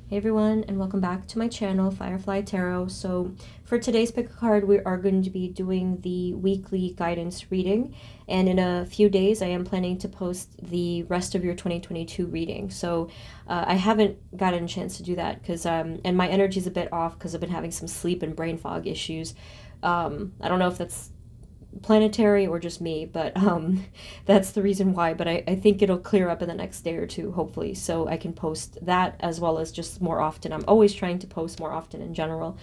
Hey everyone, and welcome back to my channel, Firefly Tarot. So for today's pick a card, we are going to be doing the weekly guidance reading, and in a few days I am planning to post the rest of your 2022 reading. So I haven't gotten a chance to do that because and my energy is a bit off because I've been having some sleep and brain fog issues. I don't know if that's planetary or just me, but that's the reason why. But I think it'll clear up in the next day or two, hopefully, so I can post that as well as just more often. I'm always trying to post more often in general.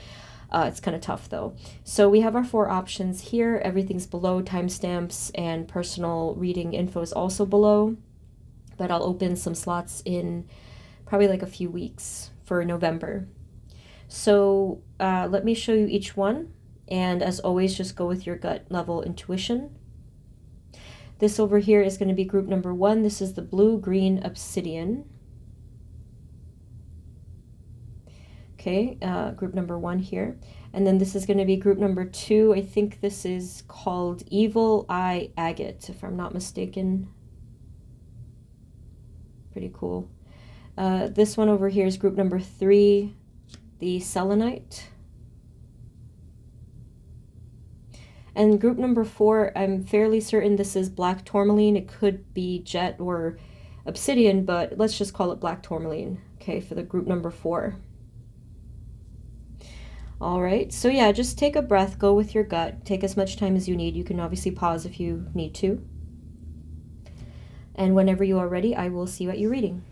It's kind of tough though. So we have our 4 options here. Everything's below, timestamps and personal reading info is also below, but I'll open some slots in probably like a few weeks for November. So let me show you each one. And as always, just go with your gut level intuition. This over here is going to be group number 1. This is the blue-green obsidian. Okay, group number 1 here. And then this is going to be group number 2. I think this is called Evil Eye Agate, if I'm not mistaken. Pretty cool. This one over here is group number 3, the selenite. And group number 4, I'm fairly certain this is black tourmaline. It could be jet or obsidian, but let's just call it black tourmaline, okay, for the group number 4. All right, so yeah, just take a breath, go with your gut, take as much time as you need. You can obviously pause if you need to. And whenever you are ready, I will see you at your reading.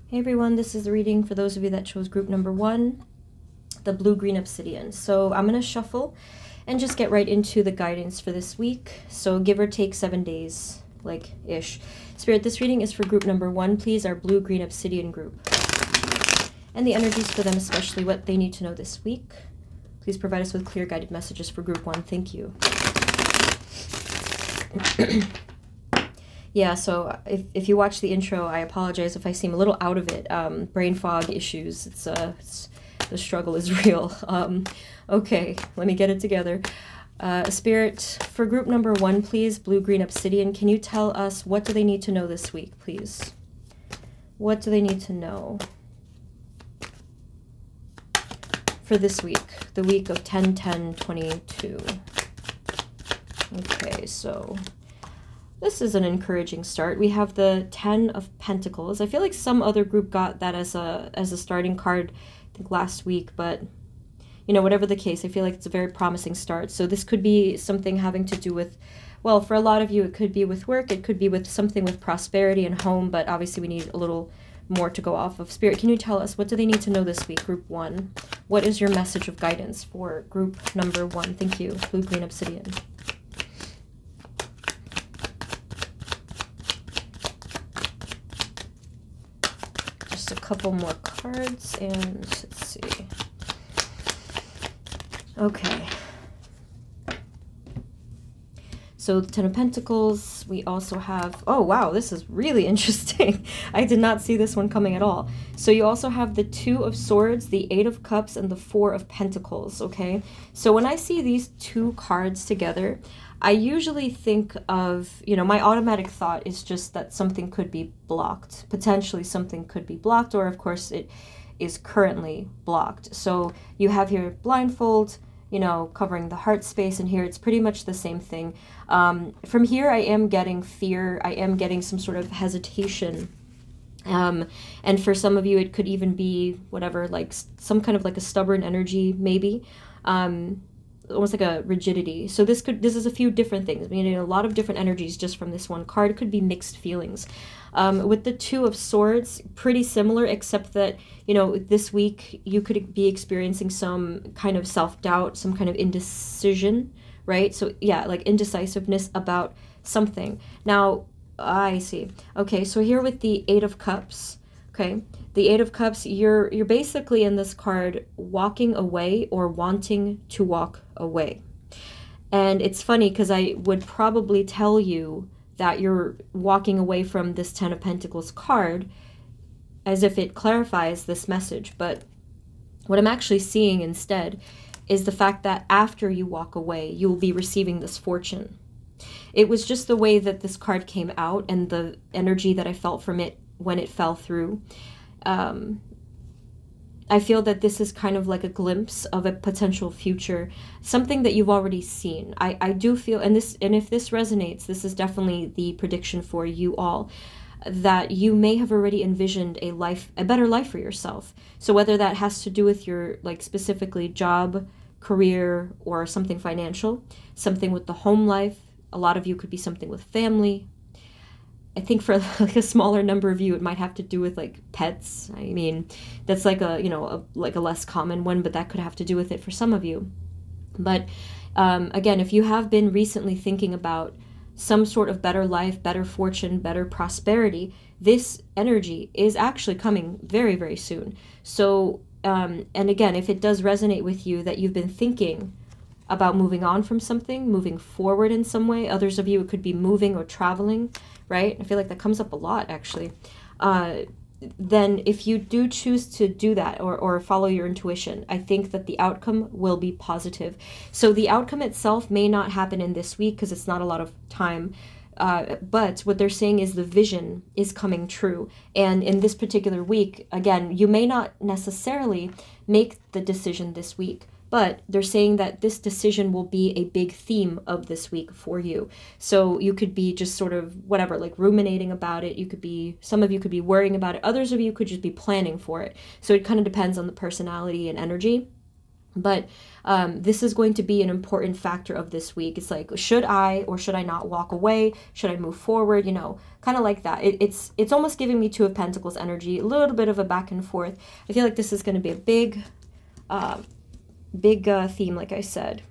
Hey everyone, this is the reading for those of you that chose group number 1, the blue-green obsidian. So I'm going to shuffle and just get right into the guidance for this week. So give or take 7 days, like-ish. Spirit, this reading is for group number 1, please, our blue-green obsidian group. And the energies for them, especially what they need to know this week. Please provide us with clear guided messages for group 1. Thank you. Yeah, so if you watch the intro, I apologize if I seem a little out of it. Brain fog issues. The struggle is real. Okay, let me get it together. Spirit, for group number 1, please, blue-green obsidian, can you tell us what do they need to know this week, please? What do they need to know for this week, the week of 10/10/22? Okay, so this is an encouraging start. We have the 10 of Pentacles. I feel like some other group got that as a starting card, I think last week, but you know, whatever the case, I feel like it's a very promising start. So this could be something having to do with, well, for a lot of you, it could be with work, it could be with something with prosperity and home, but obviously we need a little more to go off of. Spirit, can you tell us, what do they need to know this week, group 1? What is your message of guidance for group number 1? Thank you, blue-green obsidian. A couple more cards and let's see. Okay. So the 10 of Pentacles, we also have, oh wow, this is really interesting. I did not see this one coming at all. So you also have the 2 of Swords, the 8 of Cups, and the 4 of Pentacles, okay? So when I see these 2 cards together, I usually think of, you know, my automatic thought is just that something could be blocked. Potentially something could be blocked, or of course it is currently blocked. So you have here blindfold, you know, covering the heart space, and here it's pretty much the same thing. From here I am getting fear, I am getting some sort of hesitation. And for some of you it could even be whatever, like some kind of like a stubborn energy maybe. almost like a rigidity. So this is a few different things, meaning a lot of different energies just from this one card. It could be mixed feelings. With the Two of Swords, pretty similar, except that, you know, this week you could be experiencing some kind of self-doubt, some kind of indecision, right? So yeah, like indecisiveness about something. Now, I see. Okay, so here with the Eight of Cups, okay, the Eight of Cups, you're basically in this card walking away or wanting to walk away. And it's funny because I would probably tell you that you're walking away from this Ten of Pentacles card as if it clarifies this message. But what I'm actually seeing instead is the fact that after you walk away, you will be receiving this fortune. It was just the way that this card came out and the energy that I felt from it when it fell through. I feel that this is kind of like a glimpse of a potential future, something that you've already seen. I do feel, and if this resonates, this is definitely the prediction for you all, that you may have already envisioned a better life for yourself. So whether that has to do with your, like, specifically job, career, or something financial, something with the home life, a lot of you could be something with family. I think for like a smaller number of you, it might have to do with like pets. I mean, that's like a, you know, like a less common one, but that could have to do with it for some of you. But again, if you have been recently thinking about some sort of better life, better fortune, better prosperity, this energy is actually coming very, very soon. So, and again, if it does resonate with you that you've been thinking about moving on from something, moving forward in some way, others of you, it could be moving or traveling, right? I feel like that comes up a lot, actually. Then if you do choose to do that or follow your intuition, I think that the outcome will be positive. So the outcome itself may not happen in this week because it's not a lot of time. But what they're saying is the vision is coming true. And in this particular week, again, you may not necessarily make the decision this week, but they're saying that this decision will be a big theme of this week for you. So you could be just sort of whatever, like ruminating about it. You could be, some of you could be worrying about it. Others of you could just be planning for it. So it kind of depends on the personality and energy. But this is going to be an important factor of this week. It's like, should I or should I not walk away? Should I move forward? You know, kind of like that. It's almost giving me Two of Pentacles energy, a little bit of a back and forth. I feel like this is going to be a big theme, like I said.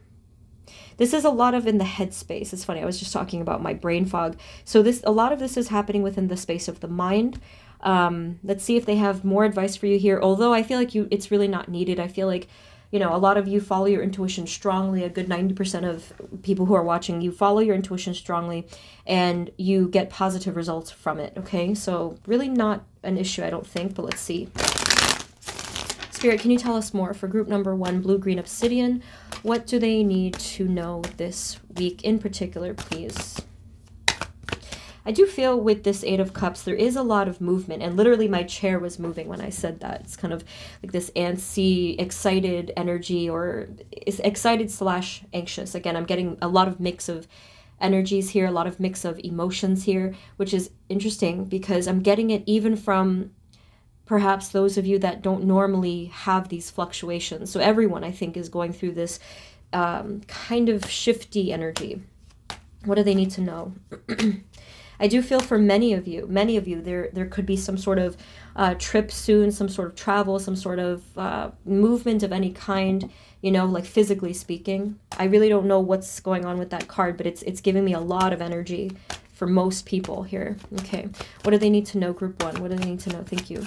This is a lot of in the headspace. It's funny, I was just talking about my brain fog. So a lot of this is happening within the space of the mind. Let's see if they have more advice for you here. Although I feel like it's really not needed. I feel like, you know, a lot of you follow your intuition strongly. A good 90% of people who are watching, you follow your intuition strongly and you get positive results from it, okay? So really not an issue, I don't think, but let's see. Spirit, can you tell us more for group number 1, blue-green obsidian? What do they need to know this week in particular, please? I do feel with this Eight of Cups, there is a lot of movement, and literally my chair was moving when I said that. It's kind of like this antsy, excited energy, or excited / anxious. Again, I'm getting a lot of mix of energies here, a lot of mix of emotions here, which is interesting because I'm getting it even from perhaps those of you that don't normally have these fluctuations. So everyone, I think, is going through this kind of shifty energy. What do they need to know? I do feel for many of you, there could be some sort of trip soon, some sort of travel, some sort of movement of any kind, you know, like physically speaking. I really don't know what's going on with that card, but it's giving me a lot of energy for most people here. Okay, what do they need to know, group 1? What do they need to know? Thank you.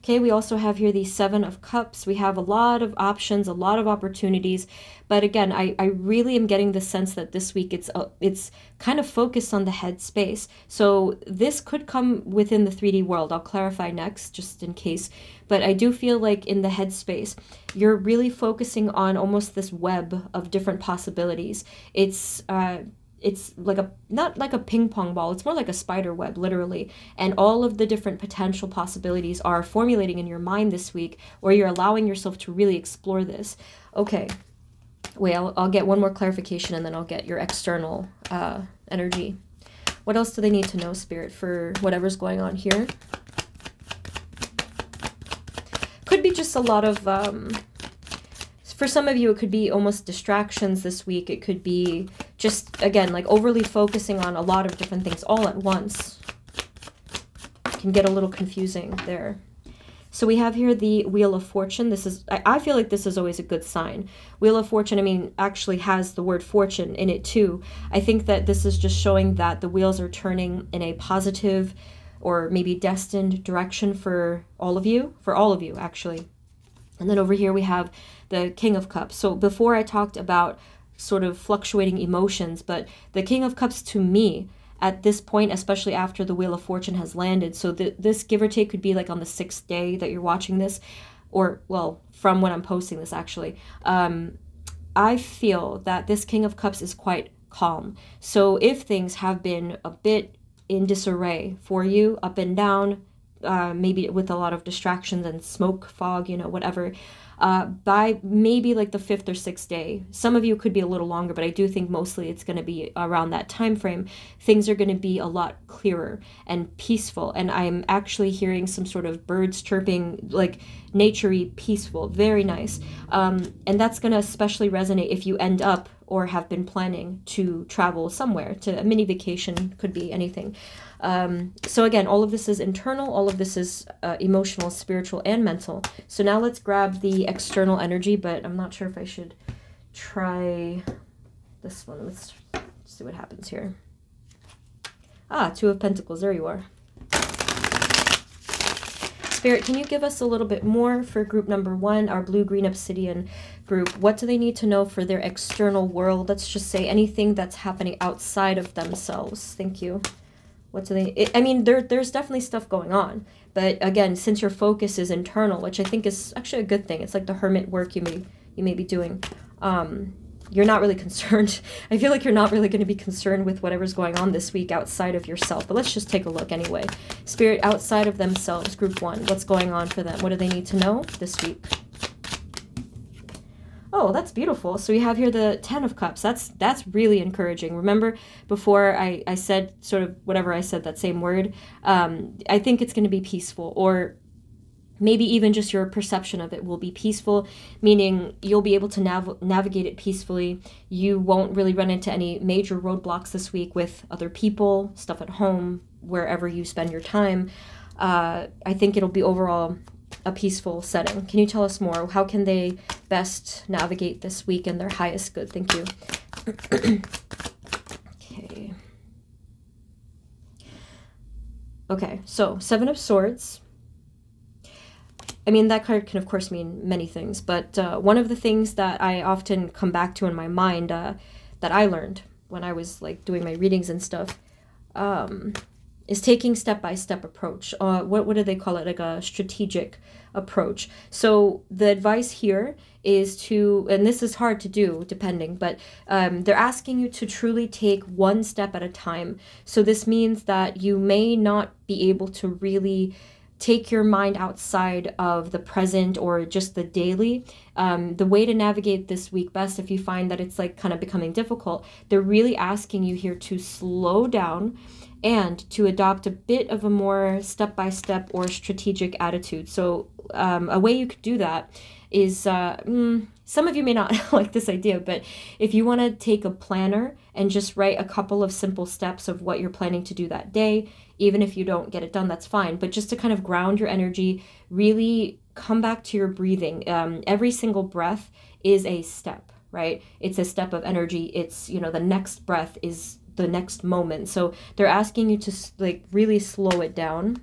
Okay, we also have here the Seven of Cups. We have a lot of options, a lot of opportunities. But again, I really am getting the sense that this week it's kind of focused on the head space. So this could come within the 3D world. I'll clarify next, just in case. But I do feel like in the head space, you're really focusing on almost this web of different possibilities. It's like not like a ping pong ball, it's more like a spider web, literally. And all of the different potential possibilities are formulating in your mind this week, or you're allowing yourself to really explore this. Okay, wait, I'll get one more clarification and then I'll get your external energy. What else do they need to know, Spirit, for whatever's going on here? Could be just a lot of for some of you, it could be almost distractions this week. It could be just, again, like overly focusing on a lot of different things all at once. It can get a little confusing there. So we have here the Wheel of Fortune. This is, I feel like this is always a good sign. Wheel of Fortune, I mean, actually has the word fortune in it too. I think that this is just showing that the wheels are turning in a positive or maybe destined direction for all of you actually. And then over here we have the King of Cups. So before I talked about sort of fluctuating emotions, but the King of Cups to me, at this point, especially after the Wheel of Fortune has landed, so this give or take could be like on the 6th day that you're watching this, or, well, from when I'm posting this actually, I feel that this King of Cups is quite calm. So if things have been a bit in disarray for you, up and down, maybe with a lot of distractions and smoke, fog, you know, whatever, by maybe like the 5th or 6th day, some of you could be a little longer, but I do think mostly it's going to be around that time frame, things are going to be a lot clearer and peaceful. And I'm actually hearing some sort of birds chirping, like naturey, peaceful, very nice. And that's going to especially resonate if you end up or have been planning to travel somewhere, to a mini vacation, could be anything. So again, all of this is internal, all of this is emotional, spiritual, and mental. So now let's grab the external energy, but I'm not sure if I should try this one. Let's see what happens here. Ah, Two of Pentacles, there you are. Spirit, can you give us a little bit more for group number 1, our blue-green obsidian group? What do they need to know for their external world? Let's just say anything that's happening outside of themselves. Thank you. What do they... I mean, there's definitely stuff going on. But again, since your focus is internal, which I think is actually a good thing. It's like the hermit work you may be doing. You're not really concerned. I feel like you're not really going to be concerned with whatever's going on this week outside of yourself. But let's just take a look anyway. Spirit, outside of themselves, group 1. What's going on for them? What do they need to know this week? Oh, that's beautiful. So we have here the 10 of Cups. That's really encouraging. Remember before I said sort of whatever I said, that same word? I think it's going to be peaceful, or maybe even just your perception of it will be peaceful, meaning you'll be able to navigate it peacefully. You won't really run into any major roadblocks this week with other people, stuff at home, wherever you spend your time. I think it'll be overall a peaceful setting. Can you tell us more? How can they best navigate this week in their highest good? Thank you. Okay. Okay, so 7 of Swords. I mean, that card can, of course, mean many things, but one of the things that I often come back to in my mind that I learned when I was, like, doing my readings and stuff is taking step-by-step approach. What do they call it? Like a strategic approach. So the advice here is to, and this is hard to do depending, but they're asking you to truly take one step at a time. So this means that you may not be able to really take your mind outside of the present or just the daily. The way to navigate this week best, if you find that it's like kind of becoming difficult, they're really asking you here to slow down and to adopt a bit of a more step-by-step or strategic attitude. So a way you could do that is, some of you may not like this idea, but if you want to take a planner and just write a couple of simple steps of what you're planning to do that day, even if you don't get it done, that's fine. But just to kind of ground your energy, really come back to your breathing. Every single breath is a step, right? It's a step of energy. It's, you know, the next breath is the next moment. So they're asking you to like really slow it down.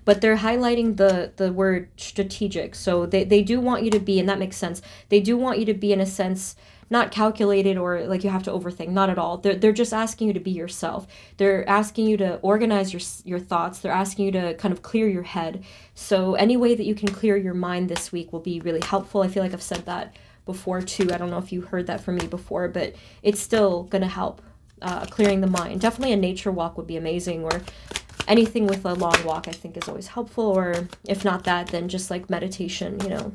But they're highlighting the word strategic. So they do want you to be, and that makes sense, they do want you to be in a sense not calculated or like you have to overthink, not at all. They're just asking you to be yourself. They're asking you to organize your thoughts. They're asking you to kind of clear your head. So any way that you can clear your mind this week will be really helpful. I feel like I've said that before too. I don't know if you heard that from me before, but it's still gonna help clearing the mind. Definitely a nature walk would be amazing, or anything with a long walk I think is always helpful, or if not that, then just like meditation, you know.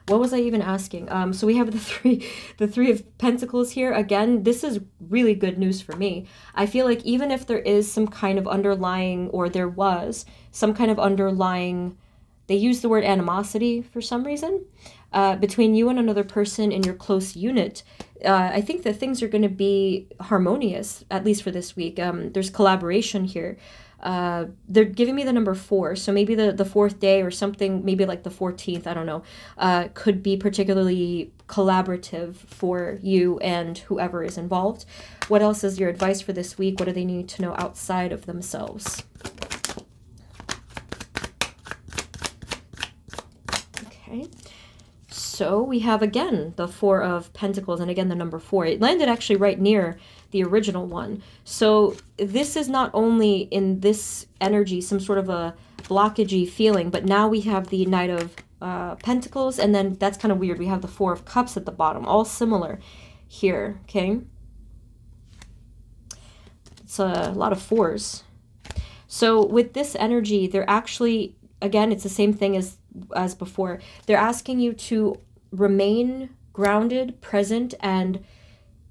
What was I even asking? So we have the three of Pentacles here. Again, this is really good news for me. I feel like even if there is some kind of underlying, or there was some kind of underlying they use the word animosity for some reason, between you and another person in your close unit. I think that things are going to be harmonious, at least for this week. There's collaboration here. They're giving me the number 4, so maybe the fourth day or something, maybe like the 14th, I don't know, could be particularly collaborative for you and whoever is involved. What else is your advice for this week? What do they need to know outside of themselves? Okay. So we have, again, the 4 of Pentacles, and again, the number 4. It landed actually right near the original one. So this is not only in this energy some sort of a blockagey feeling, but now we have the Knight of Pentacles, and then that's kind of weird. We have the 4 of Cups at the bottom, all similar here, okay? It's a lot of 4s. So with this energy, they're actually, again, it's the same thing as before. They're asking you to remain grounded, present, and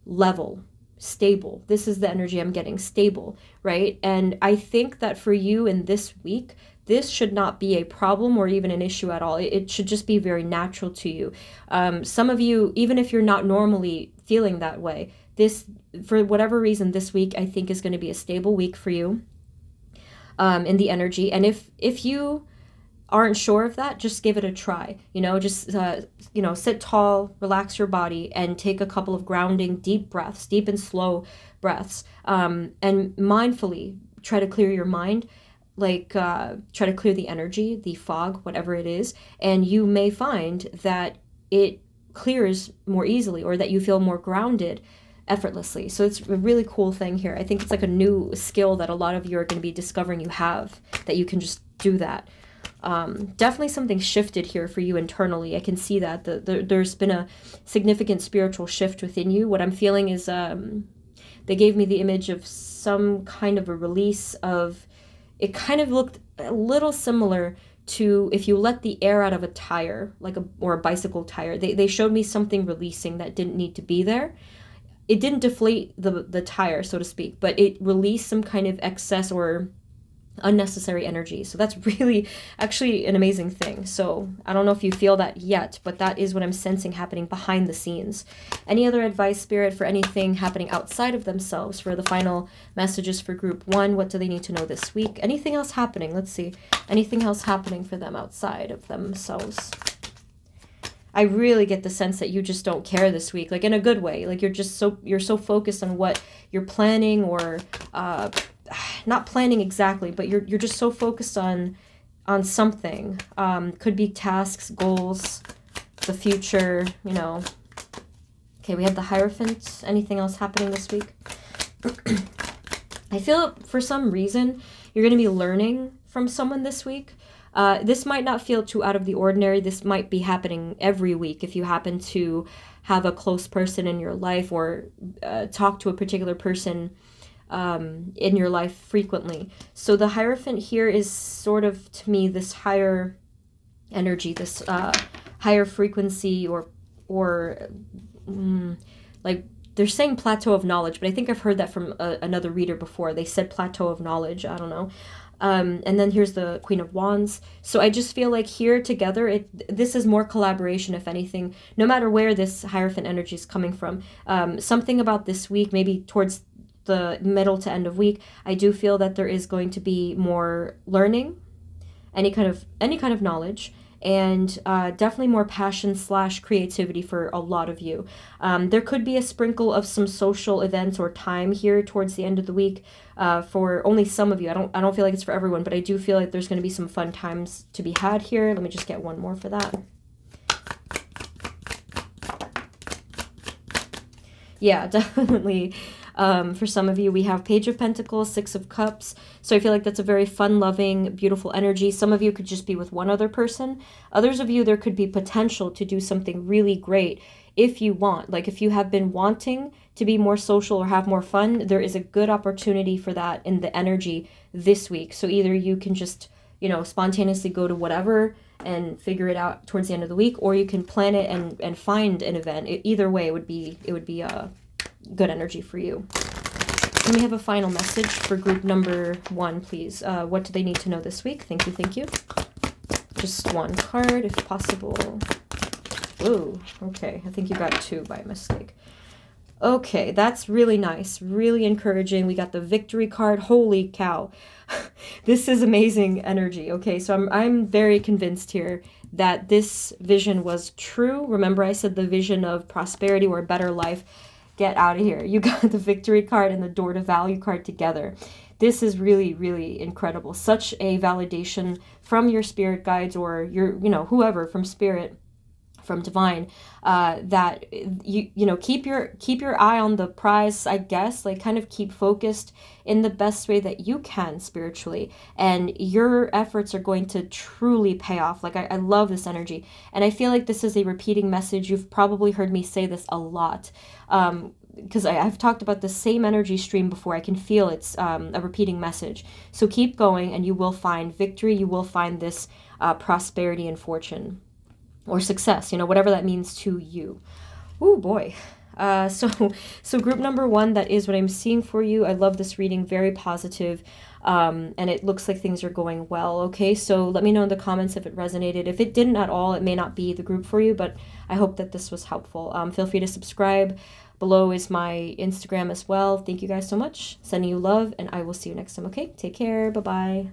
level, stable. This is the energy I'm getting, stable, right? And I think that for you in this week, this should not be a problem or even an issue at all. It should just be very natural to you. Some of you, even if you're not normally feeling that way, this, for whatever reason, this week I think is going to be a stable week for you in the energy. And if you aren't sure of that, just give it a try. You know, just, you know, sit tall, relax your body, and take a couple of grounding, deep breaths, deep and slow breaths, and mindfully try to clear your mind, like try to clear the energy, the fog, whatever it is, and you may find that it clears more easily, or that you feel more grounded effortlessly. So it's a really cool thing here. I think it's like a new skill that a lot of you are going to be discovering you have, that you can just do that. Definitely something shifted here for you internally. I can see that. There's been a significant spiritual shift within you. What I'm feeling is they gave me the image of some kind of a release of, it kind of looked a little similar to if you let the air out of a tire, like or a bicycle tire. They showed me something releasing that didn't need to be there. It didn't deflate the tire, so to speak, but it released some kind of excess or unnecessary energy. So that's really actually an amazing thing. So I don't know if you feel that yet, but that is what I'm sensing happening behind the scenes. Any other advice, Spirit, for anything happening outside of themselves? For the final messages for group 1, what do they need to know this week? Anything else happening? Let's see. Anything else happening for them outside of themselves? I really get the sense that you just don't care this week, like in a good way. Like you're so focused on what you're planning, or not planning exactly, but you're just so focused on something. Could be tasks, goals, the future, you know. Okay, we have the Hierophant. Anything else happening this week? I feel for some reason you're going to be learning from someone this week. This might not feel too out of the ordinary. This might be happening every week if you happen to have a close person in your life, or talk to a particular person in your life frequently. So the Hierophant here is sort of, to me, this higher energy, this higher frequency, or like they're saying plateau of knowledge, but I think I've heard that from another reader before. They said plateau of knowledge. I don't know. And then here's the Queen of Wands. So I just feel like here together, this is more collaboration, if anything, no matter where this Hierophant energy is coming from. Something about this week, maybe towards the middle to end of week, I do feel that there is going to be more learning, any kind of knowledge, and definitely more passion / creativity for a lot of you. There could be a sprinkle of some social events or time here towards the end of the week for only some of you. I don't feel like it's for everyone, but I do feel like there's going to be some fun times to be had here. Let me just get one more for that. Yeah, definitely. For some of you, we have Page of Pentacles, 6 of Cups. So I feel like that's a very fun-loving, beautiful energy. Some of you could just be with one other person. Others of you, there could be potential to do something really great if you want. Like if you have been wanting to be more social or have more fun, there is a good opportunity for that in the energy this week. So either you can just, you know, spontaneously go to whatever and figure it out towards the end of the week, or you can plan it and find an event. Either way, it would be good energy for you. Let me have a final message for group number 1, please. What do they need to know this week? Thank you, thank you. Just one card if possible. Ooh, okay. I think you got 2 by mistake. Okay, that's really nice. Really encouraging. We got the victory card. Holy cow. This is amazing energy. Okay, so I'm very convinced here that this vision was true. Remember I said the vision of prosperity or a better life. Get out of here. You got the victory card and the door to value card together. This is really, really incredible. Such a validation from your spirit guides or your, whoever from spirit, from divine, that keep your eye on the prize, I guess, like kind of keep focused in the best way that you can spiritually, and your efforts are going to truly pay off. Like I love this energy, and I feel like this is a repeating message. You've probably heard me say this a lot, because I've talked about the same energy stream before. I can feel it's a repeating message. So keep going and you will find victory. You will find this prosperity and fortune or success, whatever that means to you. Oh boy. So group number 1, that is what I'm seeing for you. I love this reading, very positive, and it looks like things are going well. Okay, so let me know in the comments if it resonated. If it didn't at all, it may not be the group for you, but I hope that this was helpful. Feel free to subscribe. Below is my Instagram as well. Thank you guys so much. Sending you love, and I will see you next time. Okay, take care. Bye-bye.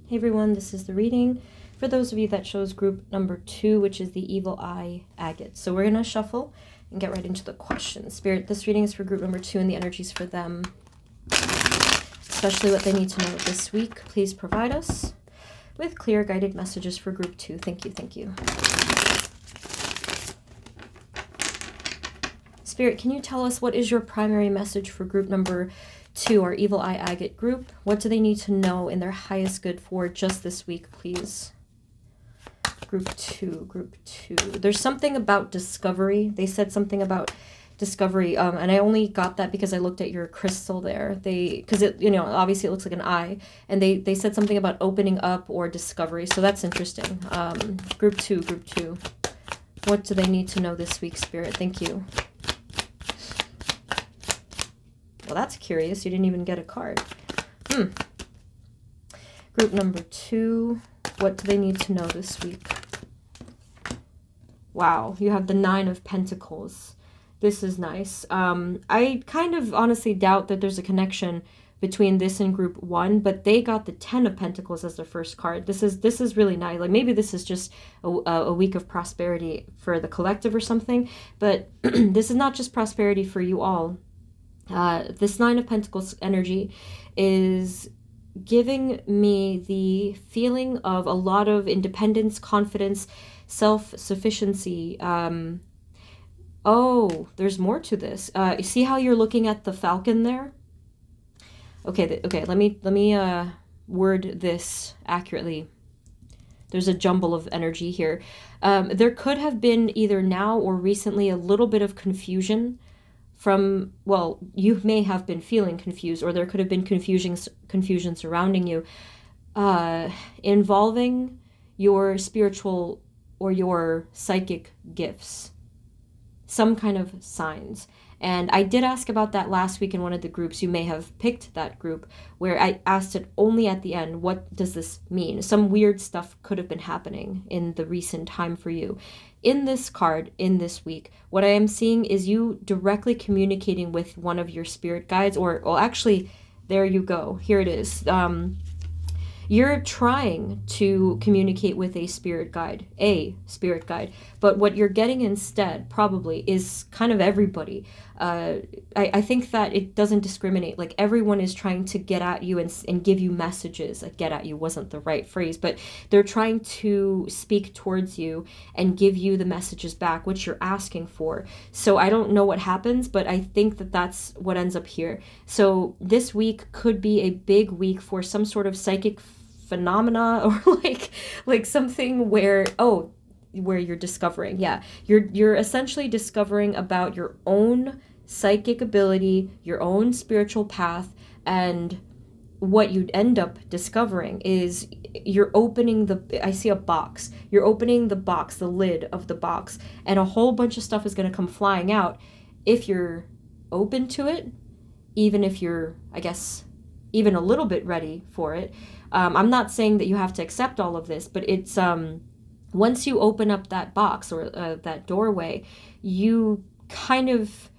Hey everyone, this is the reading for those of you that chose group number 2, which is the Evil Eye Agate. So we're going to shuffle and get right into the questions. Spirit, this reading is for group number 2 and the energies for them, especially what they need to know this week. Please provide us with clear guided messages for group 2. Thank you, thank you. Spirit, can you tell us what is your primary message for group number 2, our Evil Eye Agate group? What do they need to know in their highest good for just this week, please? Group 2. There's something about discovery. They said something about discovery, and I only got that because I looked at your crystal there. Because it, obviously it looks like an eye, and they said something about opening up or discovery, so that's interesting. Group 2. What do they need to know this week, Spirit? Thank you. Well, that's curious. You didn't even get a card. Group number 2. What do they need to know this week? Wow, you have the 9 of Pentacles. This is nice. I kind of honestly doubt that there's a connection between this and group 1, but they got the 10 of Pentacles as their first card. This is really nice. Like maybe this is just a week of prosperity for the collective or something, but this is not just prosperity for you all. This 9 of Pentacles energy is giving me the feeling of a lot of independence, confidence, self-sufficiency. Oh, there's more to this. You see how you're looking at the falcon there? Okay, let me word this accurately. There's a jumble of energy here. There could have been either now or recently a little bit of confusion from, well, you may have been feeling confused, or there could have been confusion surrounding you, involving your spiritual or your psychic gifts, some kind of signs. And I did ask about that last week in one of the groups. You may have picked that group where I asked it only at the end, what does this mean? Some weird stuff could have been happening in the recent time for you. in this card, in this week, what I am seeing is you directly communicating with one of your spirit guides, or, well, actually, there you go. Here it is. You're trying to communicate with a spirit guide, but what you're getting instead probably is kind of everybody. I think that it doesn't discriminate. Like, everyone is trying to get at you and give you messages. Like, get at you wasn't the right phrase, but they're trying to speak towards you and give you the messages back, which you're asking for. So I don't know what happens, but I think that that's what ends up here. So this week could be a big week for some sort of psychic phenomena, or like something where you're discovering, you're essentially discovering about your own psychic ability, your own spiritual path. And what you'd end up discovering is you're opening I see a box, you're opening the box, the lid of the box, and a whole bunch of stuff is going to come flying out if you're open to it, even if you're, I guess, even a little bit ready for it. I'm not saying that you have to accept all of this, but it's once you open up that box, or that doorway, you kind of,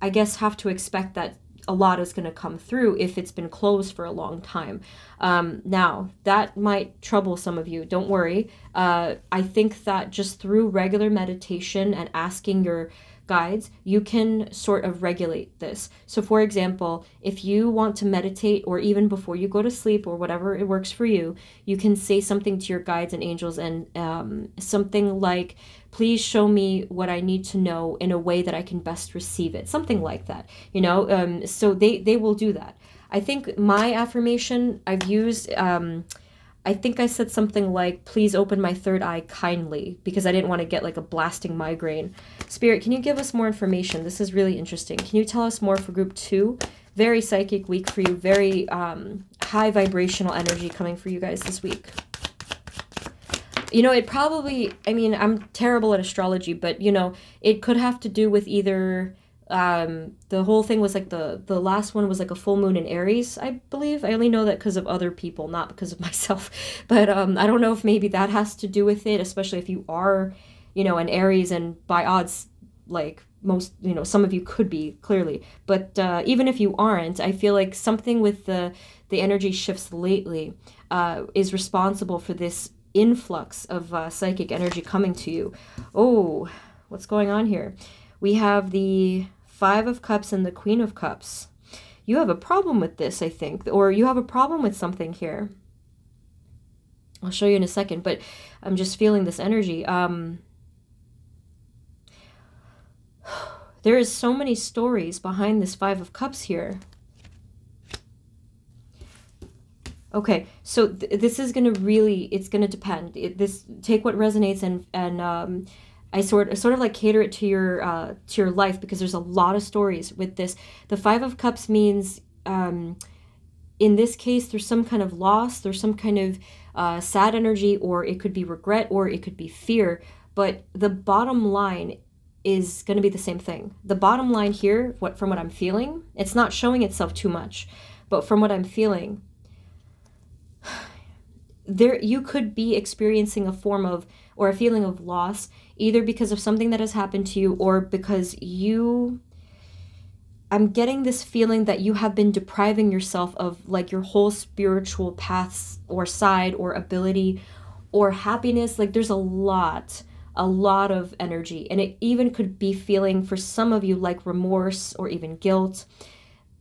I guess, have to expect that a lot is going to come through if it's been closed for a long time. Now, that might trouble some of you. Don't worry. I think that just through regular meditation and asking your guides, you can sort of regulate this. So for example, if you want to meditate, or even before you go to sleep, or whatever it works for you, you can say something to your guides and angels, and something like, please show me what I need to know in a way that I can best receive it. Something like that, so they will do that. I think my affirmation I've used, I think I said something like, please open my third eye kindly, because I didn't want to get like a blasting migraine. Spirit, can you give us more information? This is really interesting. Can you tell us more for group 2? Very psychic week for you. Very high vibrational energy coming for you guys this week. It probably, I mean, I'm terrible at astrology, but, it could have to do with either... the whole thing was like the last one was like a full moon in Aries, I believe. I only know that because of other people, not because of myself. But I don't know if maybe that has to do with it, especially if you are, an Aries, and by odds, like most, some of you could be, clearly. But even if you aren't, I feel like something with the energy shifts lately is responsible for this influx of psychic energy coming to you. Oh, what's going on here? We have the 5 of Cups and the Queen of Cups. You have a problem with this, I think, or you have a problem with something here. I'll show you in a second, but I'm just feeling this energy. There is so many stories behind this 5 of Cups here. Okay, so this is going to really, it's going to depend. Take what resonates, and I sort of like cater it to your life, because there's a lot of stories with this. The 5 of Cups means, in this case, there's some kind of loss, there's some kind of sad energy, or it could be regret, or it could be fear. But the bottom line is going to be the same thing. The bottom line here, from what I'm feeling, it's not showing itself too much, but from what I'm feeling, you could be experiencing a form of, or a feeling of loss, either because of something that has happened to you, or because I'm getting this feeling that you have been depriving yourself of like your whole spiritual paths, or side, or ability, or happiness. Like, there's a lot of energy, and it even could be feeling for some of you like remorse, or even guilt.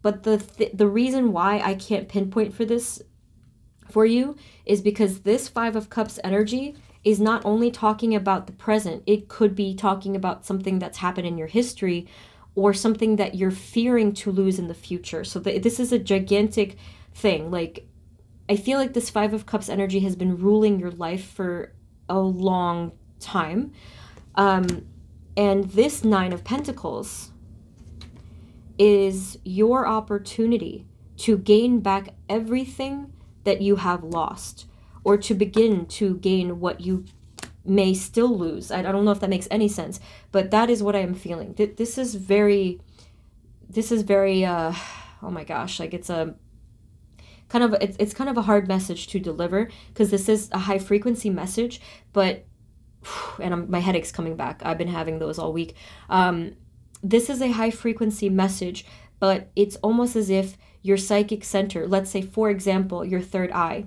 But the reason why I can't pinpoint for you is because this 5 of Cups energy is not only talking about the present, it could be talking about something that's happened in your history, or something that you're fearing to lose in the future. So this is a gigantic thing. Like, I feel like this 5 of Cups energy has been ruling your life for a long time. And this 9 of Pentacles is your opportunity to gain back everything that you have lost, or to begin to gain what you may still lose. I don't know if that makes any sense, but that is what I am feeling. This is very, oh my gosh, like it's kind of a hard message to deliver, because this is a high frequency message, but and my headache's coming back. I've been having those all week. This is a high frequency message, but it's almost as if your psychic center, let's say, for example, your third eye,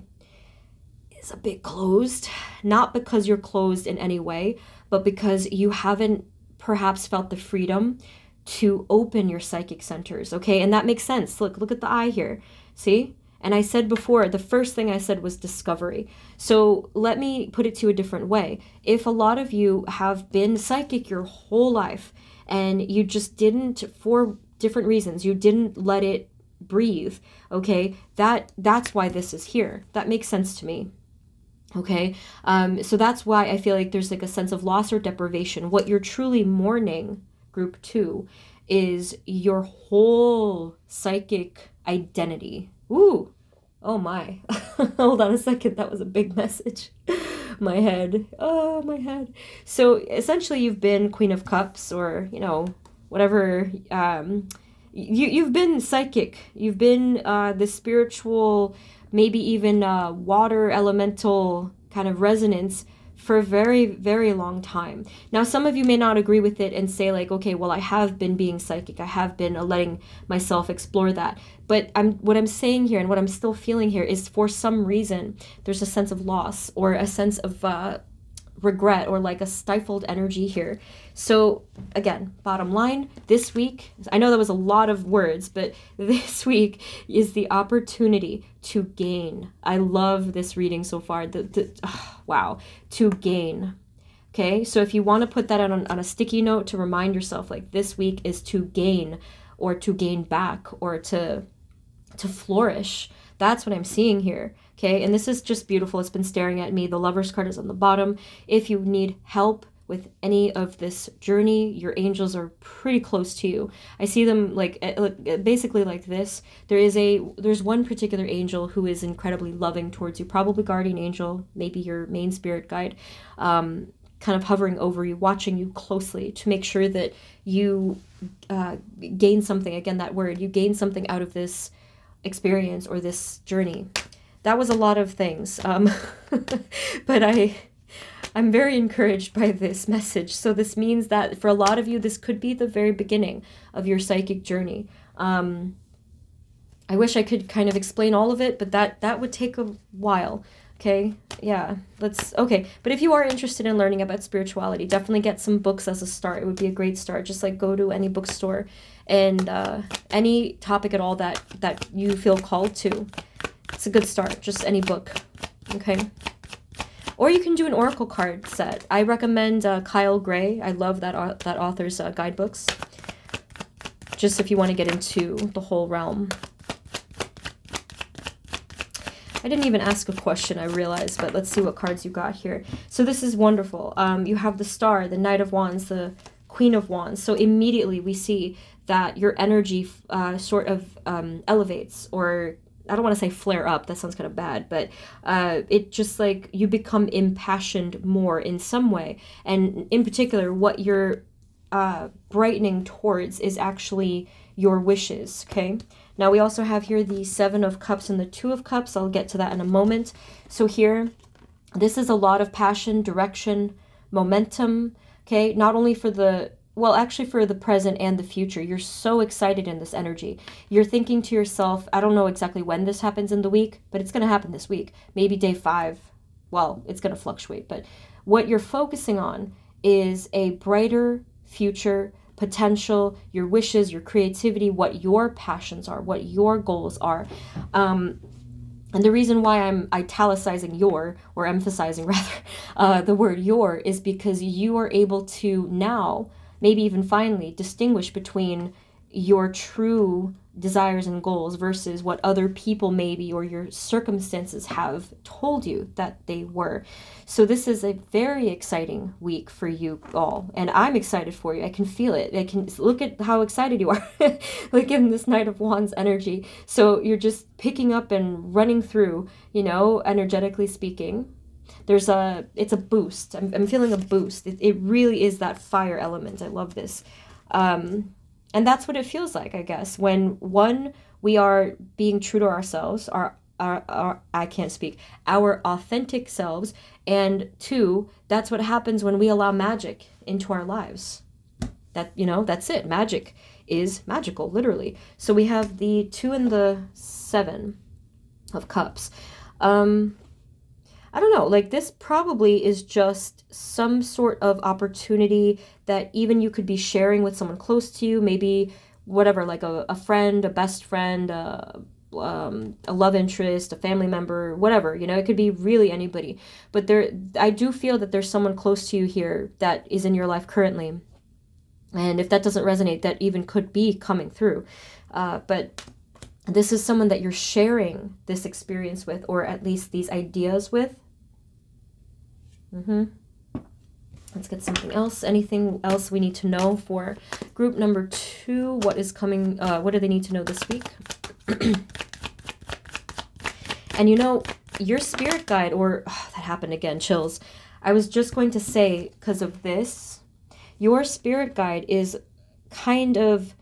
is a bit closed, not because you're closed in any way, but because you haven't perhaps felt the freedom to open your psychic centers, okay? And that makes sense. Look at the eye here, see? And I said before, the first thing I said was discovery. So let me put it to a different way. If a lot of you have been psychic your whole life and you just didn't, for different reasons, you didn't let it breathe, okay? That's why this is here. That makes sense to me. Okay, so that's why I feel like there's like a sense of loss or deprivation. What you're truly mourning, group 2, is your whole psychic identity. Ooh, oh my. Hold on a second, that was a big message. My head, oh, my head. So essentially you've been Queen of Cups, or, you know, whatever. You've been psychic. You've been the spiritual, maybe even water elemental kind of resonance for a very, very long time. Now, some of you may not agree with it and say like, okay, well, I have been being psychic. I have been letting myself explore that. But what I'm saying here and what I'm still feeling here is, for some reason, there's a sense of loss or a sense of regret, or like a stifled energy here. So again, bottom line, this week, I know that was a lot of words, but this week is the opportunity to gain. I love this reading so far. Wow, to gain. Okay, so if you want to put that on a sticky note to remind yourself, like, this week is to gain, or to gain back, or to flourish. That's what I'm seeing here. Okay, and this is just beautiful. It's been staring at me. The Lover's card is on the bottom. If you need help with any of this journey, your angels are pretty close to you. I see them like basically like this. There's one particular angel who is incredibly loving towards you, probably guardian angel, maybe your main spirit guide, kind of hovering over you, watching you closely to make sure that you gain something. Again, that word, you gain something out of this experience or this journey. That was a lot of things, but I'm very encouraged by this message. So this means that for a lot of you, this could be the very beginning of your psychic journey. I wish I could kind of explain all of it, but that would take a while. Okay, yeah, okay. But if you are interested in learning about spirituality, definitely get some books as a start. It would be a great start. Just like go to any bookstore and any topic at all that you feel called to. It's a good start, just any book, okay? Or you can do an oracle card set. I recommend Kyle Gray. I love that author's guidebooks, just if you want to get into the whole realm. I didn't even ask a question, I realized, but let's see what cards you got here. So this is wonderful. You have the Star, the Knight of Wands, the Queen of Wands. So immediately we see that your energy sort of elevates, or I don't want to say flare up, that sounds kind of bad, but it just like you become impassioned more in some way. And in particular, what you're brightening towards is actually your wishes, okay? Now we also have here the Seven of Cups and the Two of Cups. I'll get to that in a moment. So here, this is a lot of passion, direction, momentum, okay? Not only for the, well, actually for the present and the future. You're so excited in this energy. You're thinking to yourself, I don't know exactly when this happens in the week, but it's going to happen this week. Maybe day 5. Well, it's going to fluctuate, but what you're focusing on is a brighter future potential, your wishes, your creativity, what your passions are, what your goals are. And the reason why I'm italicizing your, or emphasizing rather, the word your, is because you are able to now, maybe even finally, distinguish between your true desires and goals versus what other people maybe, or your circumstances have told you that they were. So this is a very exciting week for you all, and I'm excited for you. I can feel it. I can look at how excited you are, like in this Knight of Wands energy. So you're just picking up and running through, you know, energetically speaking. It's a boost. I'm feeling a boost. It really is that fire element. I love this. And that's what it feels like, I guess, when, one, we are being true to ourselves, our I can't speak, our authentic selves. And two, that's what happens when we allow magic into our lives. That, you know, that's it. Magic is magical, literally. So we have the 2 and the 7 of Cups. I don't know, like this probably is just some sort of opportunity that even you could be sharing with someone close to you, maybe whatever, like a friend, a best friend, a love interest, a family member, whatever, you know, it could be really anybody. But I do feel that there's someone close to you here that is in your life currently. And if that doesn't resonate, that even could be coming through. But this is someone that you're sharing this experience with, or at least these ideas with. Let's get something else. Anything else we need to know for group number 2? What is coming? What do they need to know this week? And you know, your spirit guide, or that happened again, chills. I was just going to say, because of this, your spirit guide is kind of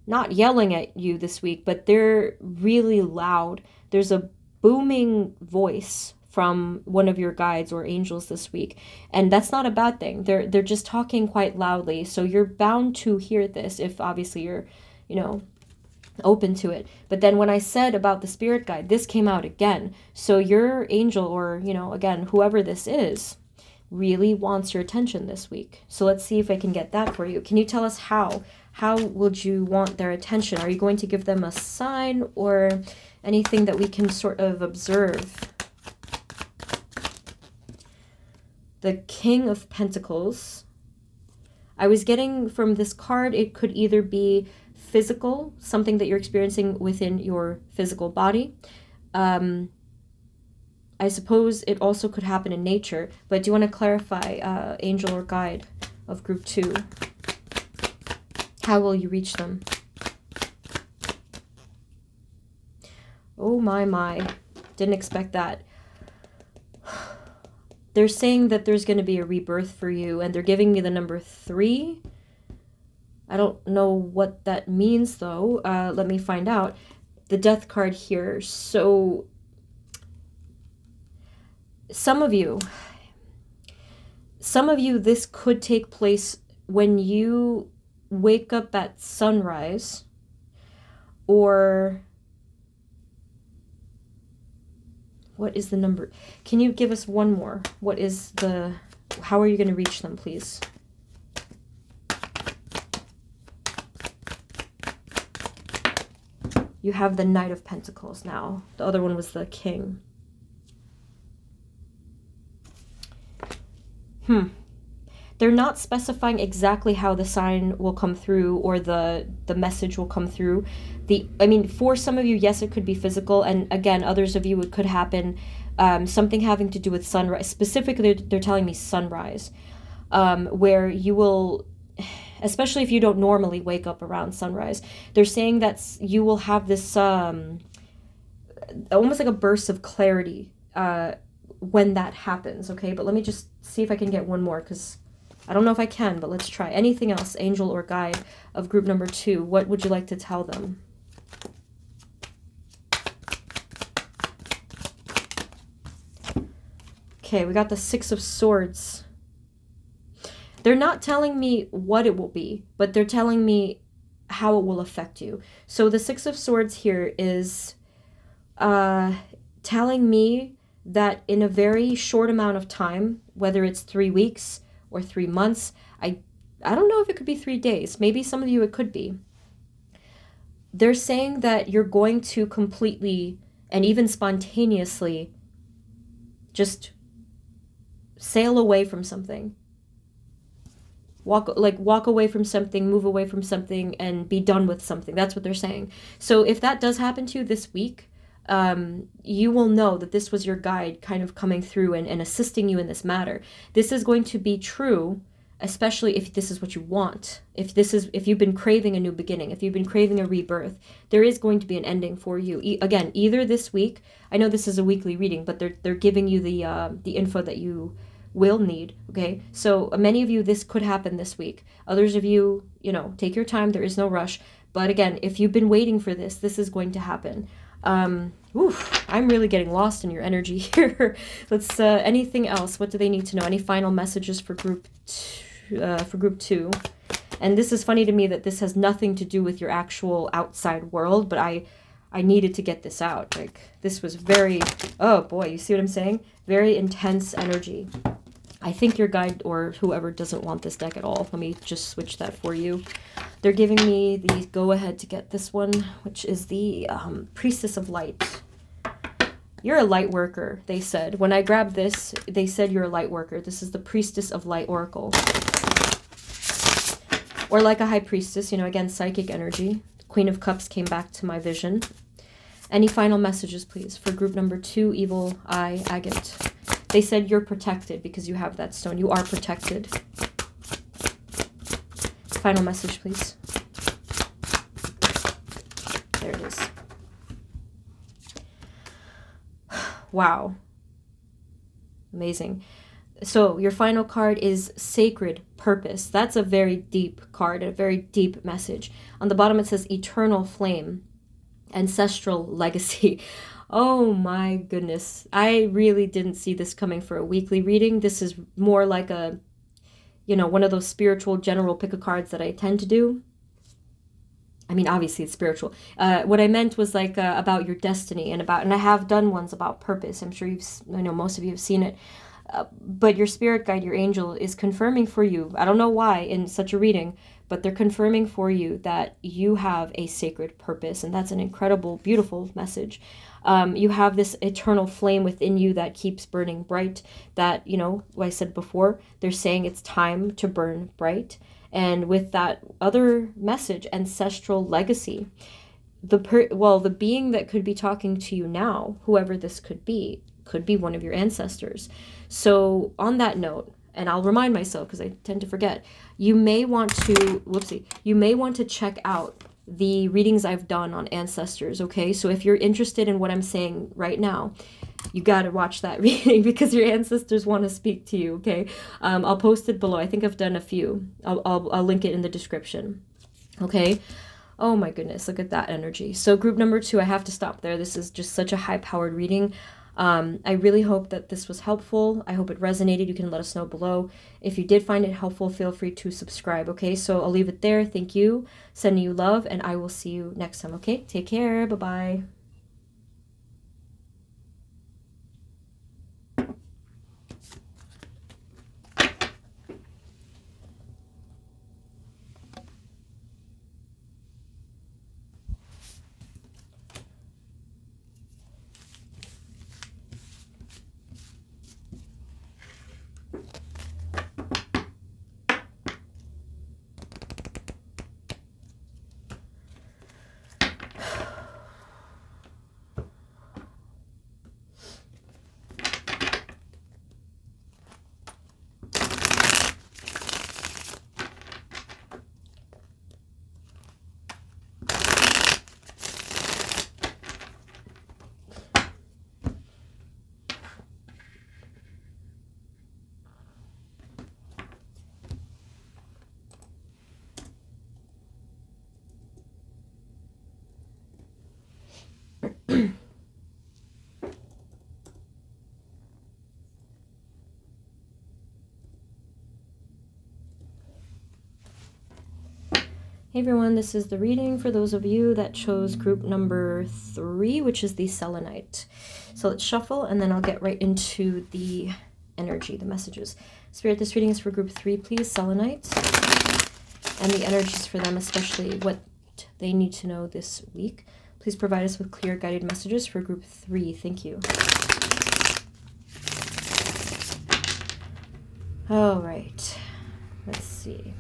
not yelling at you this week, but they're really loud. There's a booming voice from one of your guides or angels this week, and that's not a bad thing. They're just talking quite loudly, so you're bound to hear this if obviously you're, you know, open to it. But then when I said about the spirit guide, this came out again. So your angel, or, you know, again, whoever this is, really wants your attention this week. So let's see if I can get that for you. Can you tell us how would you want their attention? Are you going to give them a sign or anything that we can sort of observe? The King of Pentacles. I was getting from this card, it could either be physical, something that you're experiencing within your physical body. I suppose it also could happen in nature, but do you want to clarify, angel or guide of group 2? How will you reach them? Oh my. Didn't expect that. They're saying that there's going to be a rebirth for you, and they're giving me the number 3. I don't know what that means, though. Let me find out. The Death card here. So, some of you, this could take place when you wake up at sunrise, or what is the number? Can you give us one more? What is the, how are you going to reach them, please? You have the Knight of Pentacles now. The other one was the King. They're not specifying exactly how the sign will come through or the message will come through. I mean, for some of you, yes, it could be physical. And again, others of you, it could happen something having to do with sunrise. Specifically, they're telling me sunrise, where you will, especially if you don't normally wake up around sunrise, they're saying that you will have this almost like a burst of clarity when that happens, okay? But let me just see if I can get one more, because I don't know if I can, but let's try. Anything else, angel or guide of group number 2? What would you like to tell them? Okay, we got the 6 of Swords. They're not telling me what it will be, but they're telling me how it will affect you. So the 6 of Swords here is telling me that in a very short amount of time, whether it's 3 weeks or 3 months, I don't know if it could be 3 days. Maybe some of you it could be. They're saying that you're going to completely and even spontaneously just sail away from something. Walk away from something, move away from something, and be done with something. That's what they're saying. So if that does happen to you this week, you will know that this was your guide kind of coming through and assisting you in this matter. This is going to be true, especially if this is what you want. If you've been craving a new beginning, if you've been craving a rebirth, there is going to be an ending for you. Again, either this week, I know this is a weekly reading, but they're giving you the info that you will need, okay? So many of you, this could happen this week. Others of you, you know, take your time. There is no rush. But again, if you've been waiting for this, this is going to happen. Oof, I'm really getting lost in your energy here. Let's, anything else? What do they need to know? Any final messages for group two? And this is funny to me that this has nothing to do with your actual outside world, but I needed to get this out. Like, this was very, oh boy, you see what I'm saying? Very intense energy. I think your guide or whoever doesn't want this deck at all. Let me just switch that for you. They're giving me the go-ahead to get this one, which is the Priestess of Light. You're a light worker, they said. When I grabbed this, they said you're a light worker. This is the Priestess of Light Oracle. Or like a High Priestess, you know, again, psychic energy. Queen of Cups came back to my vision. Any final messages, please, for group number 2, Evil Eye Agate? They said you're protected because you have that stone. You are protected. Final message, please. There it is. Wow. Amazing. So your final card is Sacred Purpose. That's a very deep card, a very deep message. On the bottom it says Eternal Flame, Ancestral Legacy. Oh my goodness. I really didn't see this coming for a weekly reading. This is more like a, you know, one of those spiritual general pick-a-cards that I tend to do. I mean, obviously it's spiritual. What I meant was like about your destiny and I have done ones about purpose. I'm sure most of you have seen it. But your spirit guide, your angel, is confirming for you, I don't know why in such a reading, but they're confirming for you that you have a sacred purpose, and that's an incredible, beautiful message. You have this eternal flame within you that keeps burning bright, that, you know, like I said before, they're saying it's time to burn bright. And with that other message, ancestral legacy, the being that could be talking to you now, whoever this could be one of your ancestors. So on that note, and I'll remind myself because I tend to forget, you may want to check out the readings I've done on ancestors, okay? So if you're interested in what I'm saying right now, you got to watch that reading because your ancestors want to speak to you, okay? I'll post it below. I think I've done a few. I'll link it in the description, okay? Oh my goodness, look at that energy. So group number 2, I have to stop there. This is just such a high-powered reading. I really hope that this was helpful. I hope it resonated. You can let us know below. If you did find it helpful, feel free to subscribe, okay? So I'll leave it there. Thank you. Sending you love, and I will see you next time, okay? Take care. Bye-bye. Hey everyone, this is the reading for those of you that chose group number 3, which is the selenite. So let's shuffle and then I'll get right into the energy, the messages. Spirit, this reading is for group 3, please, selenite. And the energies for them, especially what they need to know this week. Please provide us with clear guided messages for group 3. Thank you. All right, let's see.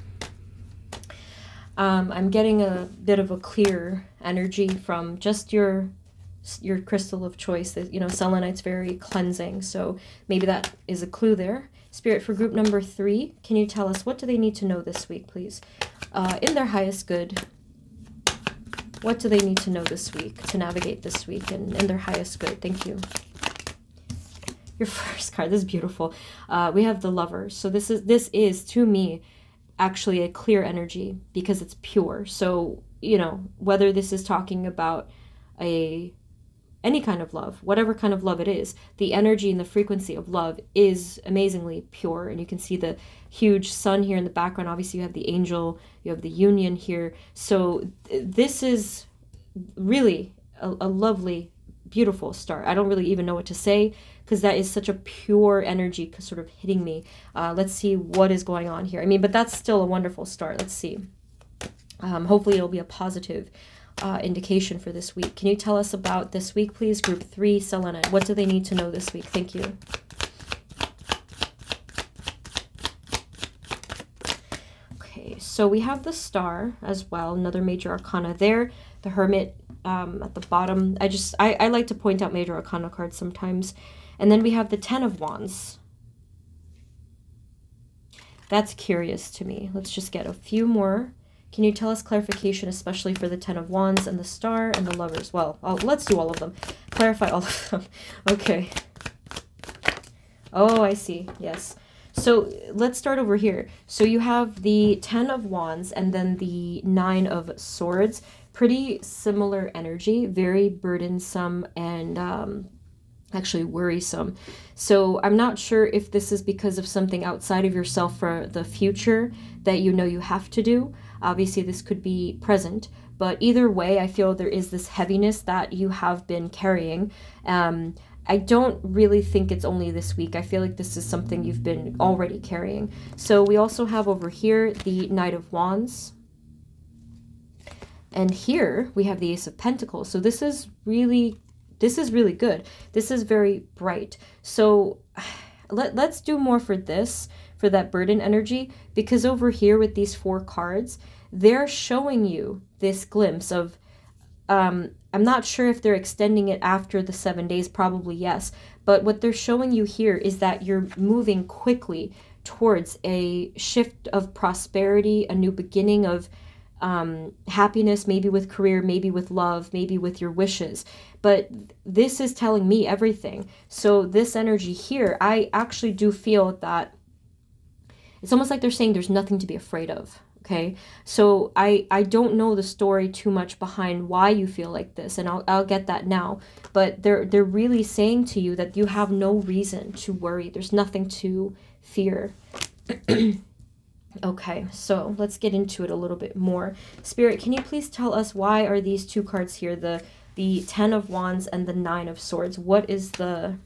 I'm getting a bit of a clear energy from just your crystal of choice. That, you know, selenite's very cleansing, so maybe that is a clue there. Spirit, for group number 3, can you tell us what do they need to know this week, please? In their highest good, what do they need to know this week to navigate this week and in their highest good? Thank you. Your first card, this is beautiful. We have the Lovers. So this is to me actually a clear energy because it's pure. So, you know, whether this is talking about a any kind of love, whatever kind of love it is, the energy and the frequency of love is amazingly pure. And you can see the huge sun here in the background. Obviously, you have the angel, you have the union here. So this is really a lovely, beautiful star. I don't really even know what to say because that is such a pure energy sort of hitting me. Let's see what is going on here. I mean, but that's still a wonderful star. Let's see. Hopefully it'll be a positive indication for this week. Can you tell us about this week, please? Group 3, selenite. What do they need to know this week? Thank you. Okay, so we have the star as well, another major arcana there. The hermit at the bottom. I like to point out major arcana cards sometimes. And then we have the 10 of wands. That's curious to me. Let's just get a few more. Can you tell us clarification, especially for the 10 of wands and the star and the lovers? Well, let's do all of them. Clarify all of them. Okay. Oh, I see. Yes. So let's start over here. So you have the 10 of wands and then the 9 of swords. Pretty similar energy, very burdensome and actually worrisome. So I'm not sure if this is because of something outside of yourself for the future that you know you have to do. Obviously, this could be present, but either way, I feel there is this heaviness that you have been carrying. I don't really think it's only this week. I feel like this is something you've been already carrying. So we also have over here the Knight of Wands. And here we have the Ace of Pentacles. So this is really good. This is very bright. So let's do more for this, for that burden energy, because over here with these 4 cards, they're showing you this glimpse of, I'm not sure if they're extending it after the 7 days, probably yes, but what they're showing you here is that you're moving quickly towards a shift of prosperity, a new beginning of happiness, maybe with career, maybe with love, maybe with your wishes. But this is telling me everything. So this energy here, I actually do feel that it's almost like they're saying there's nothing to be afraid of. Okay, so I don't know the story too much behind why you feel like this, and I'll get that now. But they're really saying to you that you have no reason to worry. There's nothing to fear. Okay, so let's get into it a little bit more. Spirit, can you please tell us why are these 2 cards here, the 10 of Wands and the 9 of Swords? What is the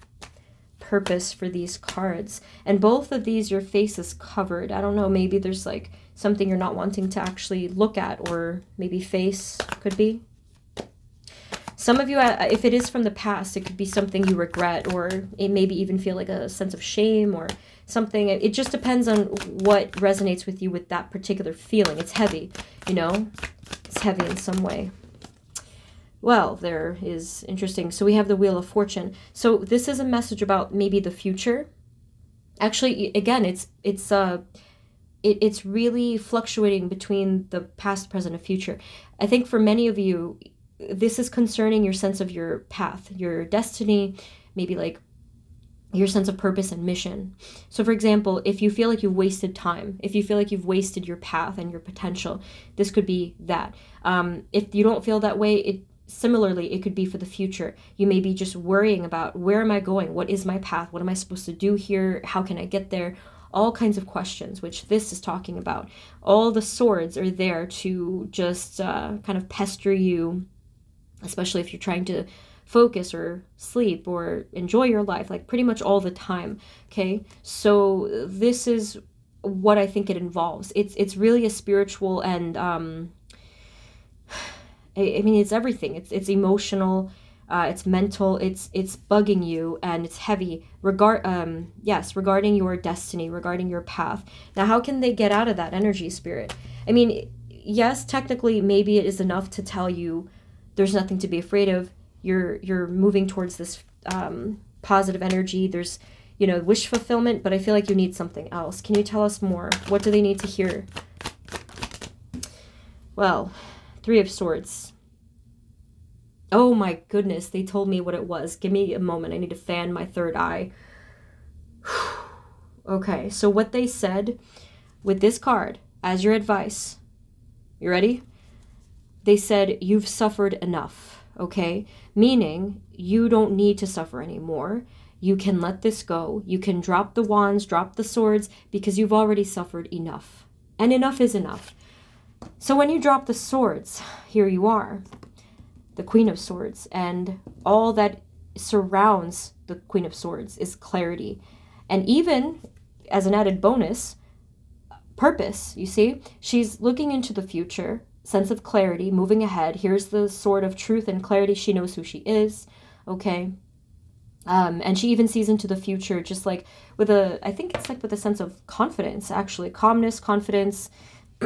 purpose for these cards? And both of these, your face is covered. I don't know, maybe there's like something you're not wanting to actually look at, or maybe face could be. Some of you, if it is from the past, it could be something you regret, or it maybe even feel like a sense of shame or something. It just depends on what resonates with you with that particular feeling. It's heavy, you know? It's heavy in some way. Well, there is interesting. So we have the Wheel of Fortune. So this is a message about maybe the future. Actually, again, it's really fluctuating between the past, present, and future. I think for many of you, this is concerning your sense of your path, your destiny, maybe like your sense of purpose and mission. So for example, if you feel like you've wasted time, if you feel like you've wasted your path and your potential, this could be that. If you don't feel that way, similarly, it could be for the future. You may be just worrying about, where am I going? What is my path? What am I supposed to do here? How can I get there? All kinds of questions, which this is talking about. All the swords are there to just kind of pester you, especially if you're trying to focus or sleep or enjoy your life, like pretty much all the time. Okay, so this is what I think it involves. It's really a spiritual and I mean, it's everything. It's emotional, it's mental, it's bugging you, and it's heavy. Regarding your destiny, regarding your path. Now, how can they get out of that energy, Spirit? I mean, yes, technically, maybe it is enough to tell you there's nothing to be afraid of. You're moving towards this positive energy. There's, wish fulfillment, but I feel like you need something else. Can you tell us more? What do they need to hear? Well, 3 of Swords. Oh my goodness, they told me what it was. Give me a moment. I need to fan my third eye. Okay, so what they said with this card as your advice, you ready? They said, you've suffered enough. okay? Meaning you don't need to suffer anymore. You can let this go. You can drop the wands, drop the swords, because you've already suffered enough. And enough is enough. So when you drop the swords, here you are, the Queen of Swords, and all that surrounds the Queen of Swords is clarity. And even as an added bonus, purpose, you see? She's looking into the future, sense of clarity, moving ahead. Here's the sword of truth and clarity. She knows who she is, okay? And she even sees into the future just like with I think it's like with a sense of confidence, actually. Calmness, confidence.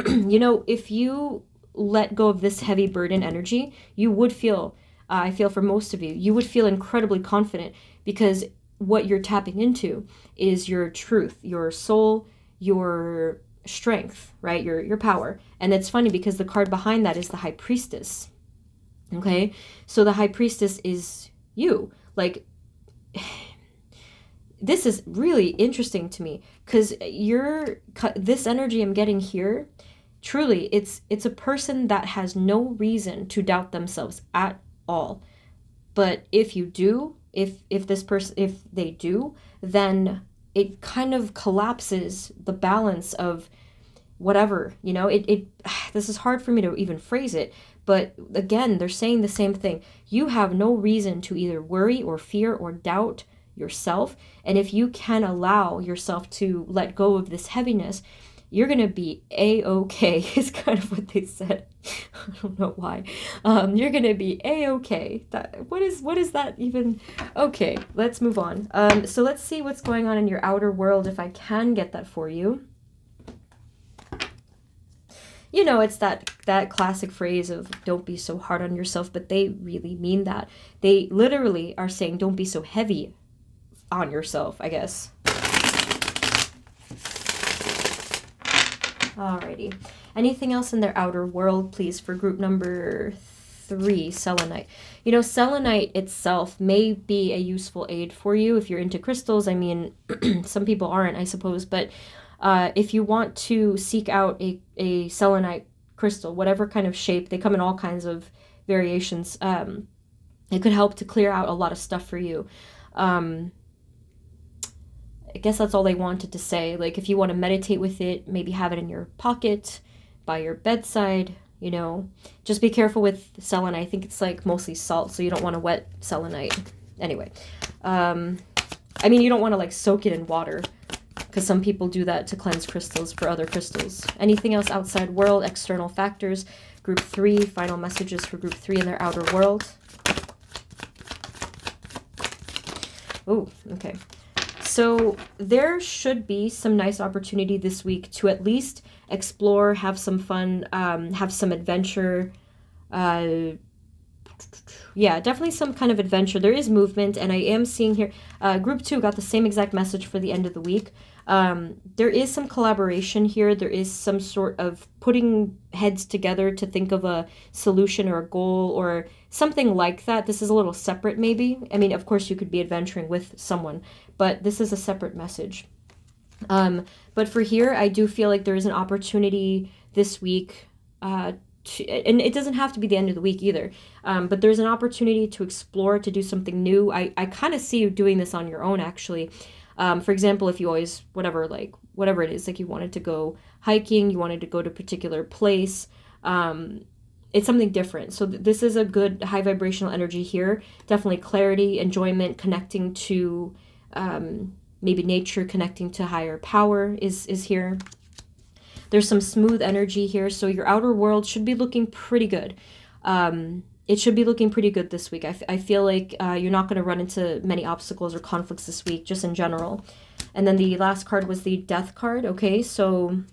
You know, if you let go of this heavy burden energy, you would feel, I feel for most of you, you would feel incredibly confident, because what you're tapping into is your truth, your soul, your strength, right? Your power. And it's funny because the card behind that is the High Priestess. Okay? So the High Priestess is you. Like, this is really interesting to me, because this energy I'm getting here, truly, it's a person that has no reason to doubt themselves at all. But if you do, if they do, then it kind of collapses the balance of whatever, you know. This is hard for me to even phrase it, but again, they're saying the same thing. You have no reason to either worry or fear or doubt yourself. And if you can allow yourself to let go of this heaviness, you're going to be A-okay, is kind of what they said. I don't know why. You're going to be A-okay. What is that even? Okay, let's move on. So let's see what's going on in your outer world, if I can get that for you. You know, it's that classic phrase of don't be so hard on yourself, but they really mean that. They literally are saying don't be so heavy on yourself, I guess. Alrighty. Anything else in their outer world, please, for group number 3, selenite. You know, selenite itself may be a useful aid for you if you're into crystals. I mean, some people aren't, I suppose, but if you want to seek out a selenite crystal, whatever kind of shape, they come in all kinds of variations, it could help to clear out a lot of stuff for you. I guess that's all they wanted to say. Like, if you want to meditate with it, maybe have it in your pocket, by your bedside, you know. Just be careful with selenite. I think it's like mostly salt, so you don't want to wet selenite. Anyway, I mean, you don't want to like soak it in water, because some people do that to cleanse crystals for other crystals. Anything else outside world, external factors, group 3, final messages for group 3 in their outer world. Oh, okay. So there should be some nice opportunity this week to at least explore, have some fun, have some adventure. Yeah, definitely some kind of adventure. There is movement, and I am seeing here, group 2 got the same exact message for the end of the week. There is some collaboration here. There is some sort of putting heads together to think of a solution or a goal or something like that. This is a little separate, maybe. I mean, of course, you could be adventuring with someone, but this is a separate message. But for here, I do feel like there is an opportunity this week, and it doesn't have to be the end of the week either, but there's an opportunity to explore, to do something new. I kind of see you doing this on your own, actually. For example, if you always, whatever it is, like you wanted to go hiking, you wanted to go to a particular place, it's something different. So this is a good high vibrational energy here. Definitely clarity, enjoyment, connecting to maybe nature, connecting to higher power is here. There's some smooth energy here, so your outer world should be looking pretty good. It should be looking pretty good this week. I feel like you're not going to run into many obstacles or conflicts this week, just in general. And then the last card was the Death card. Okay, so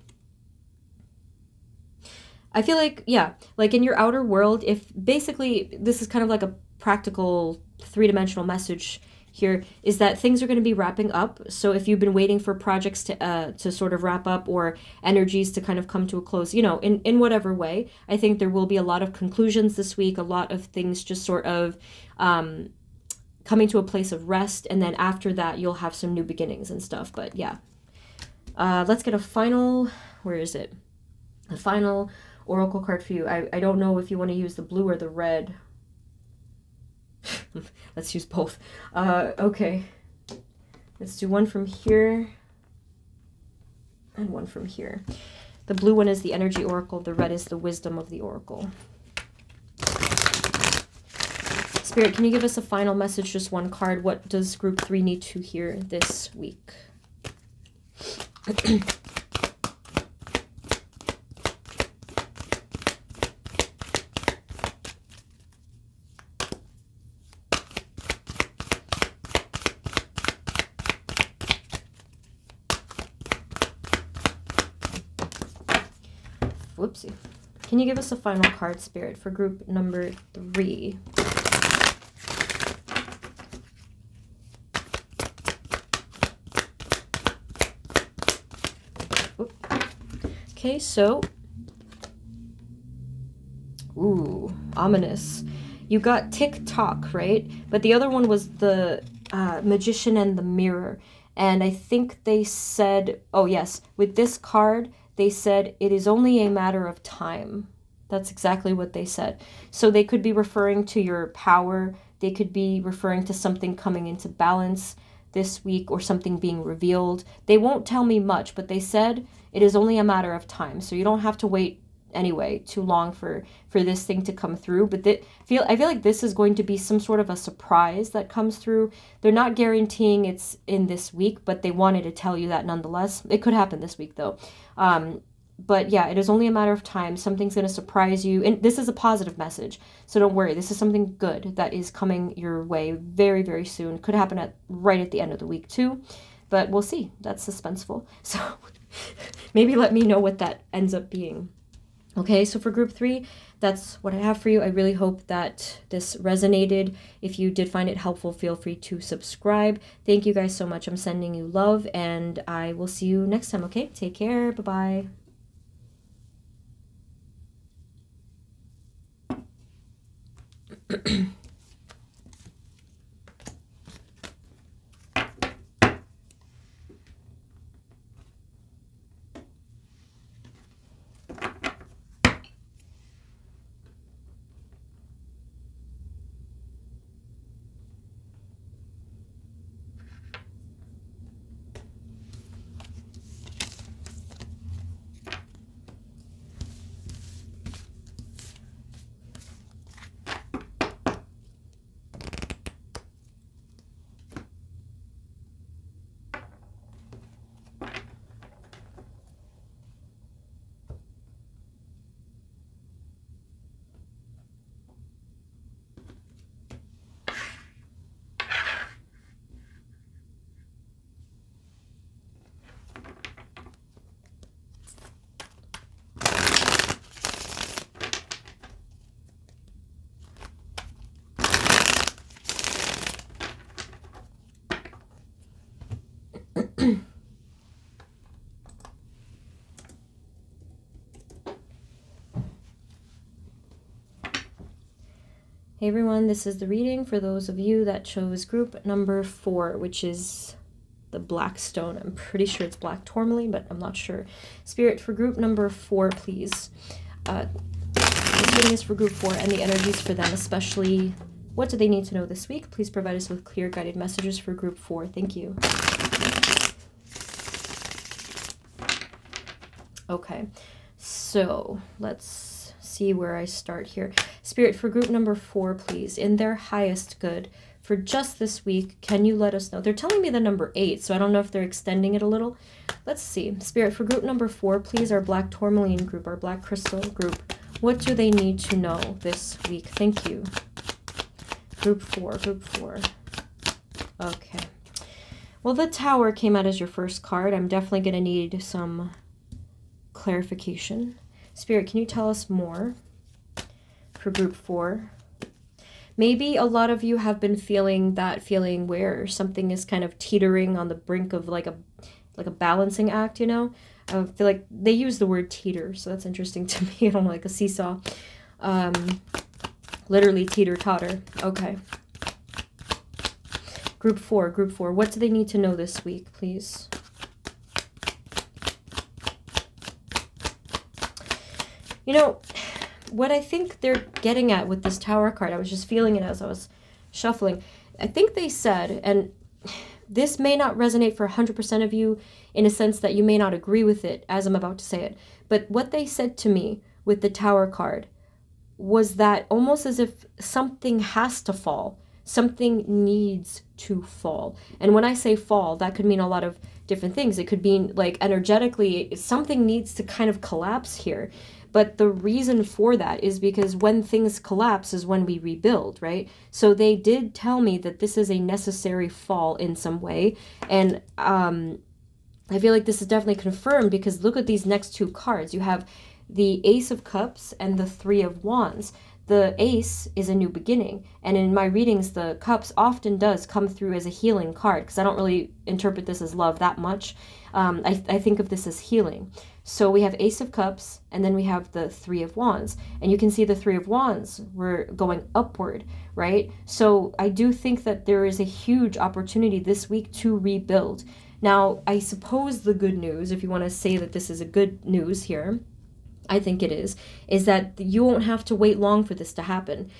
I feel like, yeah, like in your outer world, if basically this is kind of like a practical 3-dimensional message here, is that things are going to be wrapping up. So if you've been waiting for projects to sort of wrap up, or energies to kind of come to a close, you know, in whatever way, I think there will be a lot of conclusions this week, a lot of things just sort of coming to a place of rest, and then after that you'll have some new beginnings and stuff. But yeah, let's get a final, where is it? The final oracle card for you. I don't know if you want to use the blue or the red. Let's use both. Okay. Let's do one from here and one from here. The blue one is the Energy Oracle. The red is the Wisdom of the Oracle. Spirit, can you give us a final message, just one card? What does group 3 need to hear this week? Whoopsie. Can you give us a final card, Spirit, for group number 3? Okay, so, ooh, ominous. You got tick-tock, right? But the other one was the Magician and the Mirror. And I think they said, oh yes, with this card, they said it is only a matter of time. That's exactly what they said. So they could be referring to your power. They could be referring to something coming into balance this week or something being revealed. They won't tell me much, but they said it is only a matter of time. So you don't have to wait anyway too long for this thing to come through. But I feel like this is going to be some sort of a surprise that comes through. They're not guaranteeing it's in this week, but they wanted to tell you that nonetheless. It could happen this week though. But yeah, it is only a matter of time. Something's going to surprise you. And this is a positive message. So don't worry. This is something good that is coming your way very, very soon. Could happen right at the end of the week too. But we'll see. That's suspenseful. So maybe let me know what that ends up being. Okay, so for group 3, that's what I have for you. I really hope that this resonated. If you did find it helpful, feel free to subscribe. Thank you guys so much. I'm sending you love, and I will see you next time, okay? Take care. Bye-bye. Hey everyone, this is the reading for those of you that chose group number 4, which is the black stone. I'm pretty sure it's black tourmaline, but I'm not sure. Spirit, for group number 4, please. This reading is for group 4 and the energies for them, especially what do they need to know this week? Please provide us with clear guided messages for group 4. Thank you. Okay, so let's see where I start here. Spirit, for group number 4, please, in their highest good, for just this week, can you let us know? They're telling me the number 8, so I don't know if they're extending it a little. Let's see. Spirit, for group number 4, please, our black tourmaline group, our black crystal group, what do they need to know this week? Thank you. Group 4, group 4. Okay. Well, the Tower came out as your first card. I'm definitely going to need some clarification. Spirit, can you tell us more for group 4? Maybe a lot of you have been feeling that feeling where something is kind of teetering on the brink of like a balancing act, you know? I feel like they use the word teeter, so that's interesting to me. I don't know, like a seesaw. Literally teeter-totter. Okay. Group 4, what do they need to know this week, please? You know, what I think they're getting at with this Tower card, I was just feeling it as I was shuffling. I think they said, and this may not resonate for 100% of you in a sense that you may not agree with it as I'm about to say it, but what they said to me with the Tower card was that almost as if something has to fall, something needs to fall. And when I say fall, that could mean a lot of different things. It could mean like energetically, something needs to kind of collapse here. But the reason for that is because when things collapse is when we rebuild, right? So they did tell me that this is a necessary fall in some way. And I feel like this is definitely confirmed because look at these next two cards. You have the Ace of Cups and the Three of Wands. The Ace is a new beginning. And in my readings, the Cups often does come through as a healing card because I don't really interpret this as love that much. I think of this as healing. So we have Ace of Cups, and then we have the Three of Wands. And you can see the Three of Wands, we're going upward, right? So I do think that there is a huge opportunity this week to rebuild. Now, I suppose the good news, if you want to say that this is a good news here, I think it is that you won't have to wait long for this to happen.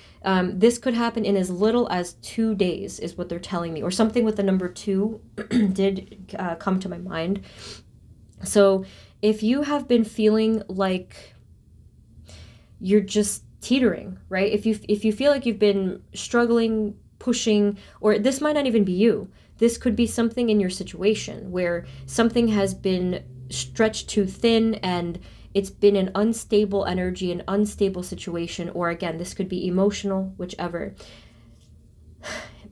This could happen in as little as 2 days is what they're telling me, or something with the number 2 did come to my mind. So if you have been feeling like you're just teetering, right? If you feel like you've been struggling, pushing, or this might not even be you. This could be something in your situation where something has been stretched too thin and it's been an unstable energy, an unstable situation, or again, this could be emotional, whichever.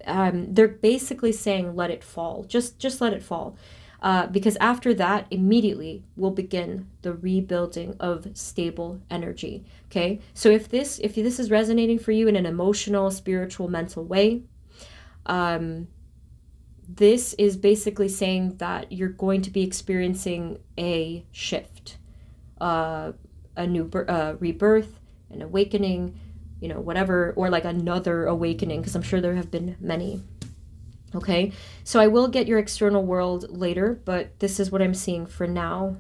They're basically saying, let it fall. Just let it fall. Because after that, immediately will begin the rebuilding of stable energy. Okay. So if this is resonating for you in an emotional, spiritual, mental way, this is basically saying that you're going to be experiencing a shift. A new rebirth, an awakening, whatever, or like another awakening, because I'm sure there have been many. Okay, so I will get your external world later, but this is what I'm seeing for now.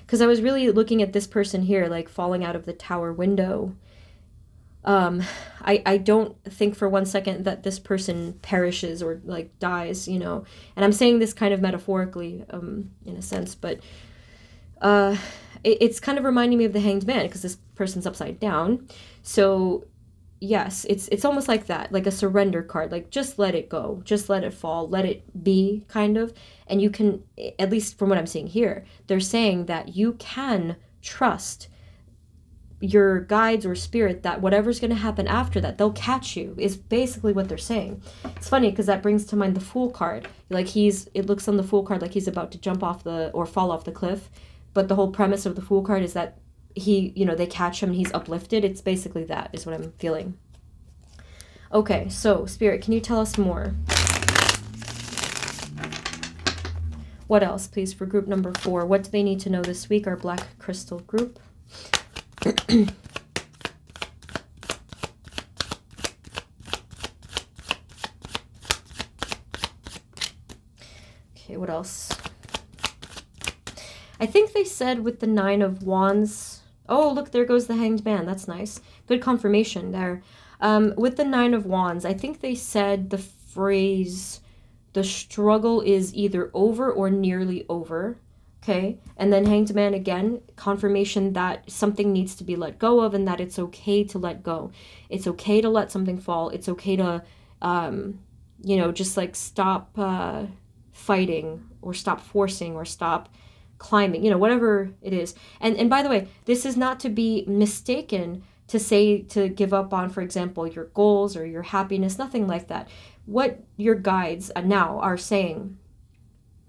Because I was really looking at this person here, like falling out of the tower window. I don't think for 1 second that this person perishes or like dies, and I'm saying this kind of metaphorically, in a sense, but, it's kind of reminding me of the Hanged Man because this person's upside down. So yes, it's almost like that, like a surrender card, like just let it go, just let it fall, let it be kind of. And you can, at least from what I'm seeing here, they're saying that you can trust your guides or spirit that whatever's going to happen after that, they'll catch you, is basically what they're saying. It's funny because that brings to mind the Fool card. Like it looks on the Fool card like he's about to jump off or fall off the cliff. But the whole premise of the Fool card is that they catch him and he's uplifted. It's basically that is what I'm feeling. Okay, so Spirit, can you tell us more? What else, please, for group number 4? What do they need to know this week, our Black Crystal group? Okay, what else? I think they said with the 9 of Wands. Oh, look, there goes the Hanged Man. That's nice. Good confirmation there. With the 9 of Wands, I think they said the phrase, the struggle is either over or nearly over. Okay, and then Hanged Man again, confirmation that something needs to be let go of and that it's okay to let go. It's okay to let something fall. It's okay to, just like stop fighting or stop forcing or stop climbing, whatever it is. And by the way, this is not to be mistaken to say to give up on, for example, your goals or your happiness, nothing like that. What your guides now are saying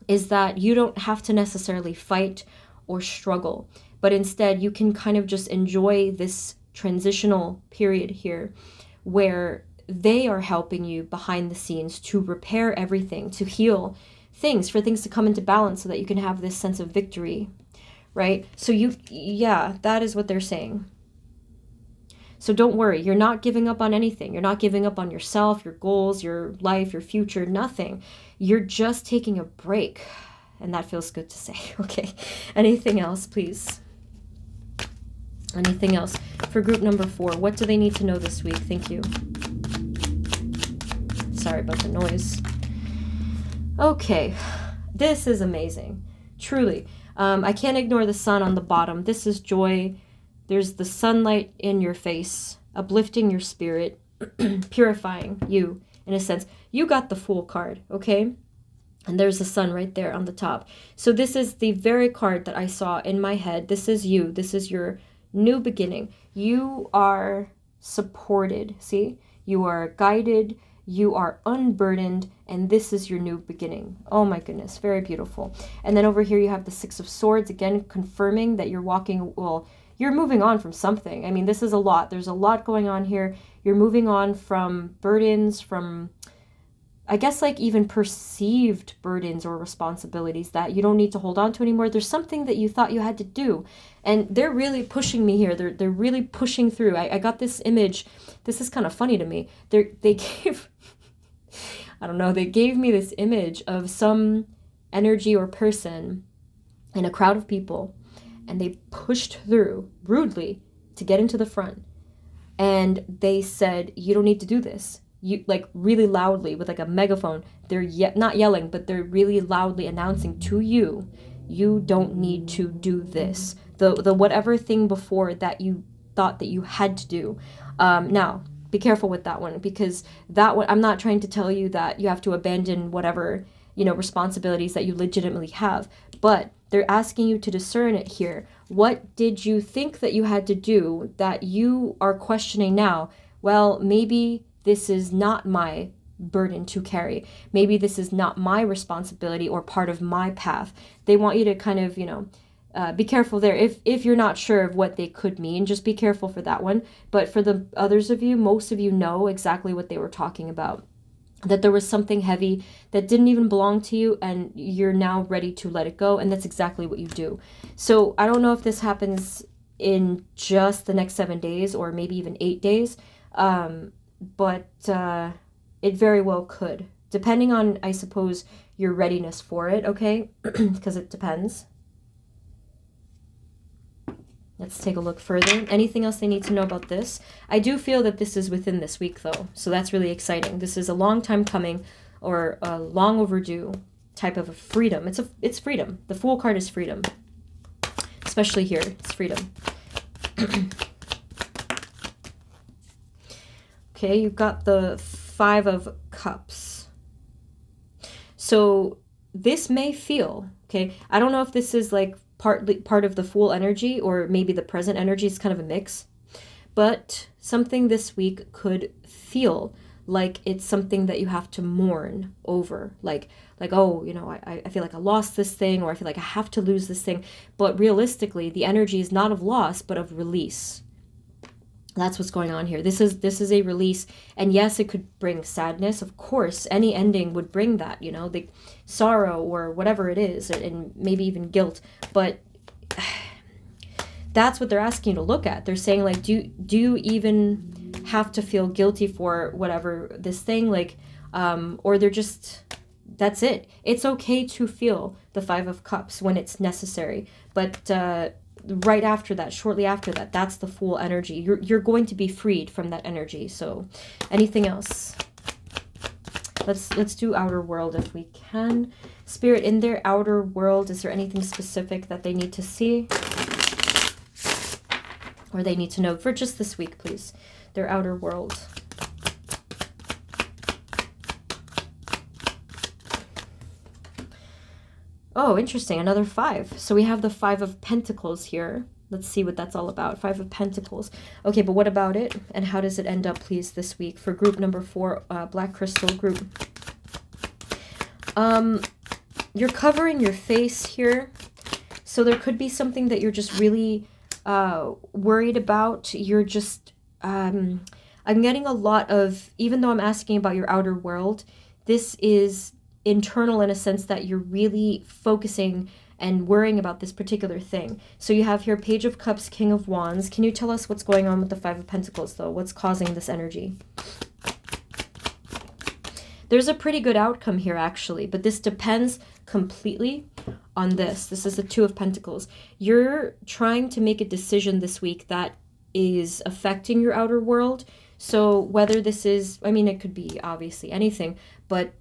is that you don't have to necessarily fight or struggle, but instead you can kind of just enjoy this transitional period here where they are helping you behind the scenes to repair everything, to heal things, for things to come into balance so that you can have this sense of victory, right? So that is what they're saying. So don't worry, you're not giving up on anything. You're not giving up on yourself, your goals, your life, your future, nothing. You're just taking a break. And that feels good to say. Okay. Anything else, please? Anything else? For group number 4, what do they need to know this week? Thank you. Sorry about the noise. Okay, this is amazing. Truly. I can't ignore the sun on the bottom. This is joy. There's the sunlight in your face, uplifting your spirit, purifying you, in a sense. You got the Fool card, okay? And there's the sun right there on the top. So this is the very card that I saw in my head. This is you. This is your new beginning. You are supported, see? You are guided. You are unburdened, and this is your new beginning. Oh my goodness, very beautiful. And then over here you have the 6 of Swords, again confirming that you're walking, well, you're moving on from something. I mean, this is a lot. There's a lot going on here. You're moving on from burdens, from, I guess, like even perceived burdens or responsibilities that you don't need to hold on to anymore. There's something that you thought you had to do, and they're really pushing me here. They're really pushing through. I got this image. This is kind of funny to me. They gave... I don't know, they gave me this image of some energy or person in a crowd of people, and they pushed through rudely to get into the front. And they said, you don't need to do this. You, like, really loudly with like a megaphone. They're not yelling, but they're really loudly announcing to you, you don't need to do this. The whatever thing before that you thought that you had to do. Now, be careful with that one, because that one, I'm not trying to tell you that you have to abandon whatever, you know, responsibilities that you legitimately have, but they're asking you to discern it here. What did you think that you had to do that you are questioning now? Well, maybe this is not my burden to carry. Maybe this is not my responsibility or part of my path. They want you to kind of, you know, be careful there. If you're not sure of what they could mean, just be careful for that one. But for the others of you, most of you know exactly what they were talking about. That there was something heavy that didn't even belong to you, and you're now ready to let it go, and that's exactly what you do. So I don't know if this happens in just the next 7 days or maybe even 8 days, but it very well could, depending on, I suppose, your readiness for it, okay? Because it depends. Let's take a look further. Anything else they need to know about this? I do feel that this is within this week, though, so that's really exciting. This is a long time coming, or a long overdue type of a freedom. It's freedom. The Fool card is freedom, especially here. It's freedom. Okay, you've got the 5 of Cups. So this may feel, okay, I don't know if this is like part of the Fool energy, or maybe the present energy is kind of a mix, but something this week could feel like it's something that you have to mourn over, like oh, you know, I feel like I lost this thing, or I feel like I have to lose this thing. But realistically, the energy is not of loss, but of release. That's what's going on here. This is a release, and yes, it could bring sadness. Of course, any ending would bring that, you know, the sorrow or whatever it is, and maybe even guilt. But that's what they're asking you to look at. They're saying, like, do you even have to feel guilty for whatever this thing, like, or they're just, that's it. It's okay to feel the 5 of Cups when it's necessary, but right after that, shortly after that, that's the Fool energy. You're going to be freed from that energy. So anything else? Let's do outer world if we can. Spirit, in their outer world, is there anything specific that they need to see or they need to know for just this week, please? Their outer world. Oh, interesting. Another 5. So we have the 5 of Pentacles here. Let's see what that's all about. 5 of Pentacles. Okay, but what about it? And how does it end up, please, this week for group number 4, Black Crystal group? You're covering your face here. So there could be something that you're just really worried about. You're just... I'm getting a lot of... Even though I'm asking about your outer world, this is internal in a sense that you're really focusing and worrying about this particular thing. So you have here Page of Cups, King of Wands. Can you tell us what's going on with the 5 of Pentacles, though? What's causing this energy? there's a pretty good outcome here, actually, but this depends completely on this. This is the Two of Pentacles. You're trying to make a decision this week that is affecting your outer world. So whether this is, I mean, it could be obviously anything, but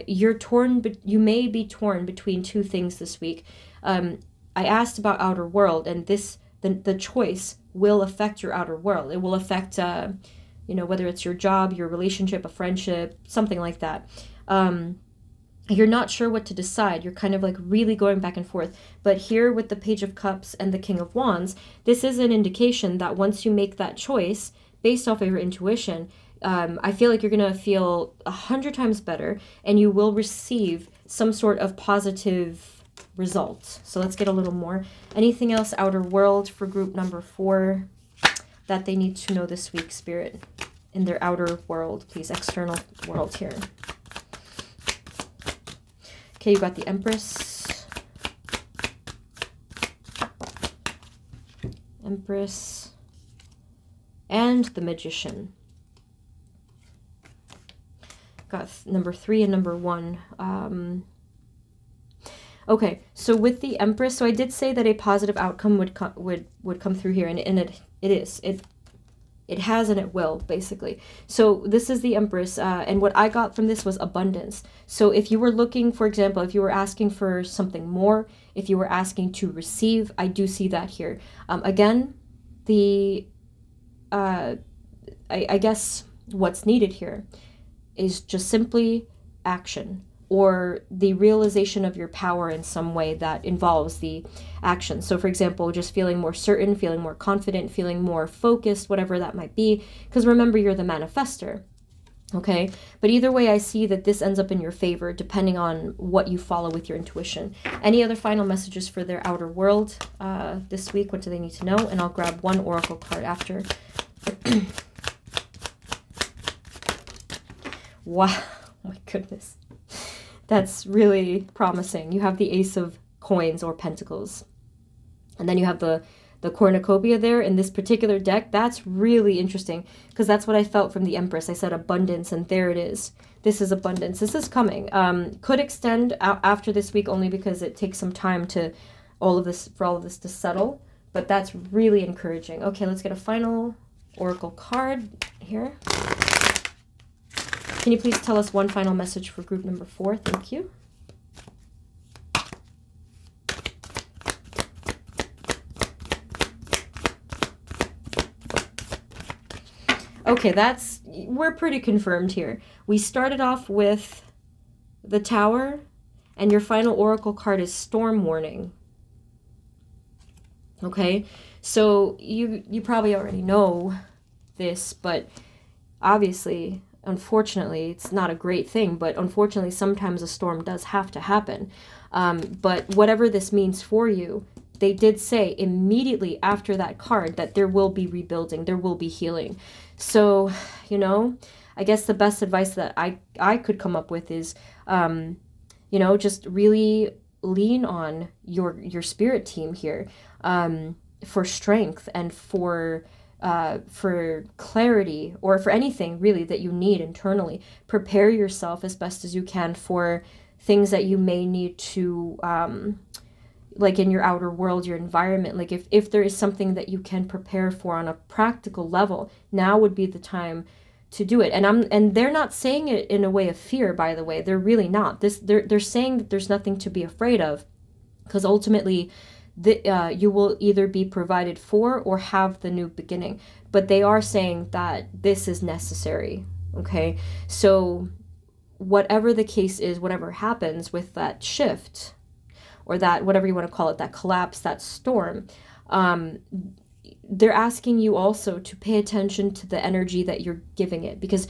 you're torn, but you may be torn between two things this week. I asked about outer world, and the choice will affect your outer world. It will affect, you know, whether it's your job, your relationship, a friendship, something like that. You're not sure what to decide. You're kind of like really going back and forth. But here with the Page of Cups and the King of Wands, this is an indication that once you make that choice based off of your intuition, I feel like you're going to feel 100 times better, and you will receive some sort of positive result. So let's get a little more. Anything else outer world for group number 4 that they need to know this week, Spirit, in their outer world, please, external world here. Okay, you got the Empress. Empress. And the Magician. Got number 3 and number 1. Okay, so with the Empress, so I did say that a positive outcome would come through here, and it is. It has and it will, basically. So this is the Empress, and what I got from this was abundance. So if you were looking, for example, if you were asking for something more, if you were asking to receive, I do see that here. Again, I guess what's needed here is just simply action, or the realization of your power in some way that involves the action. So for example, just feeling more certain, feeling more confident, feeling more focused, whatever that might be, because remember, you're the manifester, okay? But either way, I see that this ends up in your favor, depending on what you follow with your intuition. Any other final messages for their outer world this week? What do they need to know? And I'll grab one oracle card after. Wow, oh my goodness. That's really promising. You have the Ace of Coins or Pentacles. And then you have the cornucopia there in this particular deck. That's really interesting, because that's what I felt from the Empress. I said abundance, and there it is. This is abundance. This is coming. Could extend out after this week, only because it takes some time for all of this to settle. But that's really encouraging. Okay, let's get a final oracle card here. Can you please tell us one final message for group number 4? Thank you. Okay, we're pretty confirmed here. We started off with the Tower, and your final oracle card is Storm Warning. Okay, so you probably already know this, but obviously, unfortunately, it's not a great thing, but unfortunately, sometimes a storm does have to happen. But whatever this means for you, they did say immediately after that card that there will be rebuilding, there will be healing. So, you know, I guess the best advice that I could come up with is, you know, just really lean on your spirit team here for strength and for clarity, or for anything really that you need internally. Prepare yourself as best as you can for things that you may need to, like in your outer world, your environment. Like if there is something that you can prepare for on a practical level, now would be the time to do it. And they're not saying it in a way of fear, by the way. They're really not. They're saying that there's nothing to be afraid of, because ultimately you will either be provided for or have the new beginning. But they are saying that this is necessary, okay? So whatever the case is, whatever happens with that shift, or that, whatever you want to call it, that collapse, that storm, they're asking you also to pay attention to the energy that you're giving it. Because,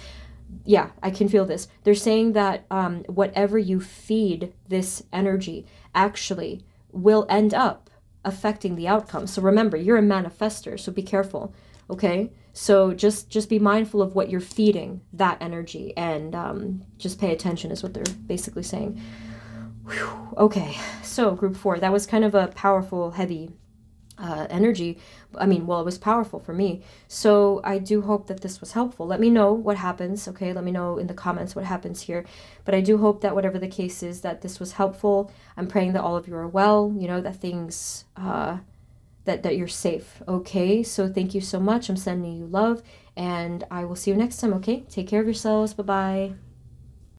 yeah, I can feel this. They're saying that whatever you feed this energy actually will end up affecting the outcome. So remember, you're a manifester, so be careful, okay? So just be mindful of what you're feeding that energy, and just pay attention is what they're basically saying. Whew. Okay, so group 4, that was kind of a powerful, heavy energy. I mean, well, it was powerful for me. So I do hope that this was helpful. Let me know what happens, okay? Let me know in the comments what happens here. But I do hope that whatever the case is, that this was helpful. I'm praying that all of you are well, you know, that things, that you're safe, okay? So thank you so much. I'm sending you love, and I will see you next time, okay? Take care of yourselves. Bye-bye.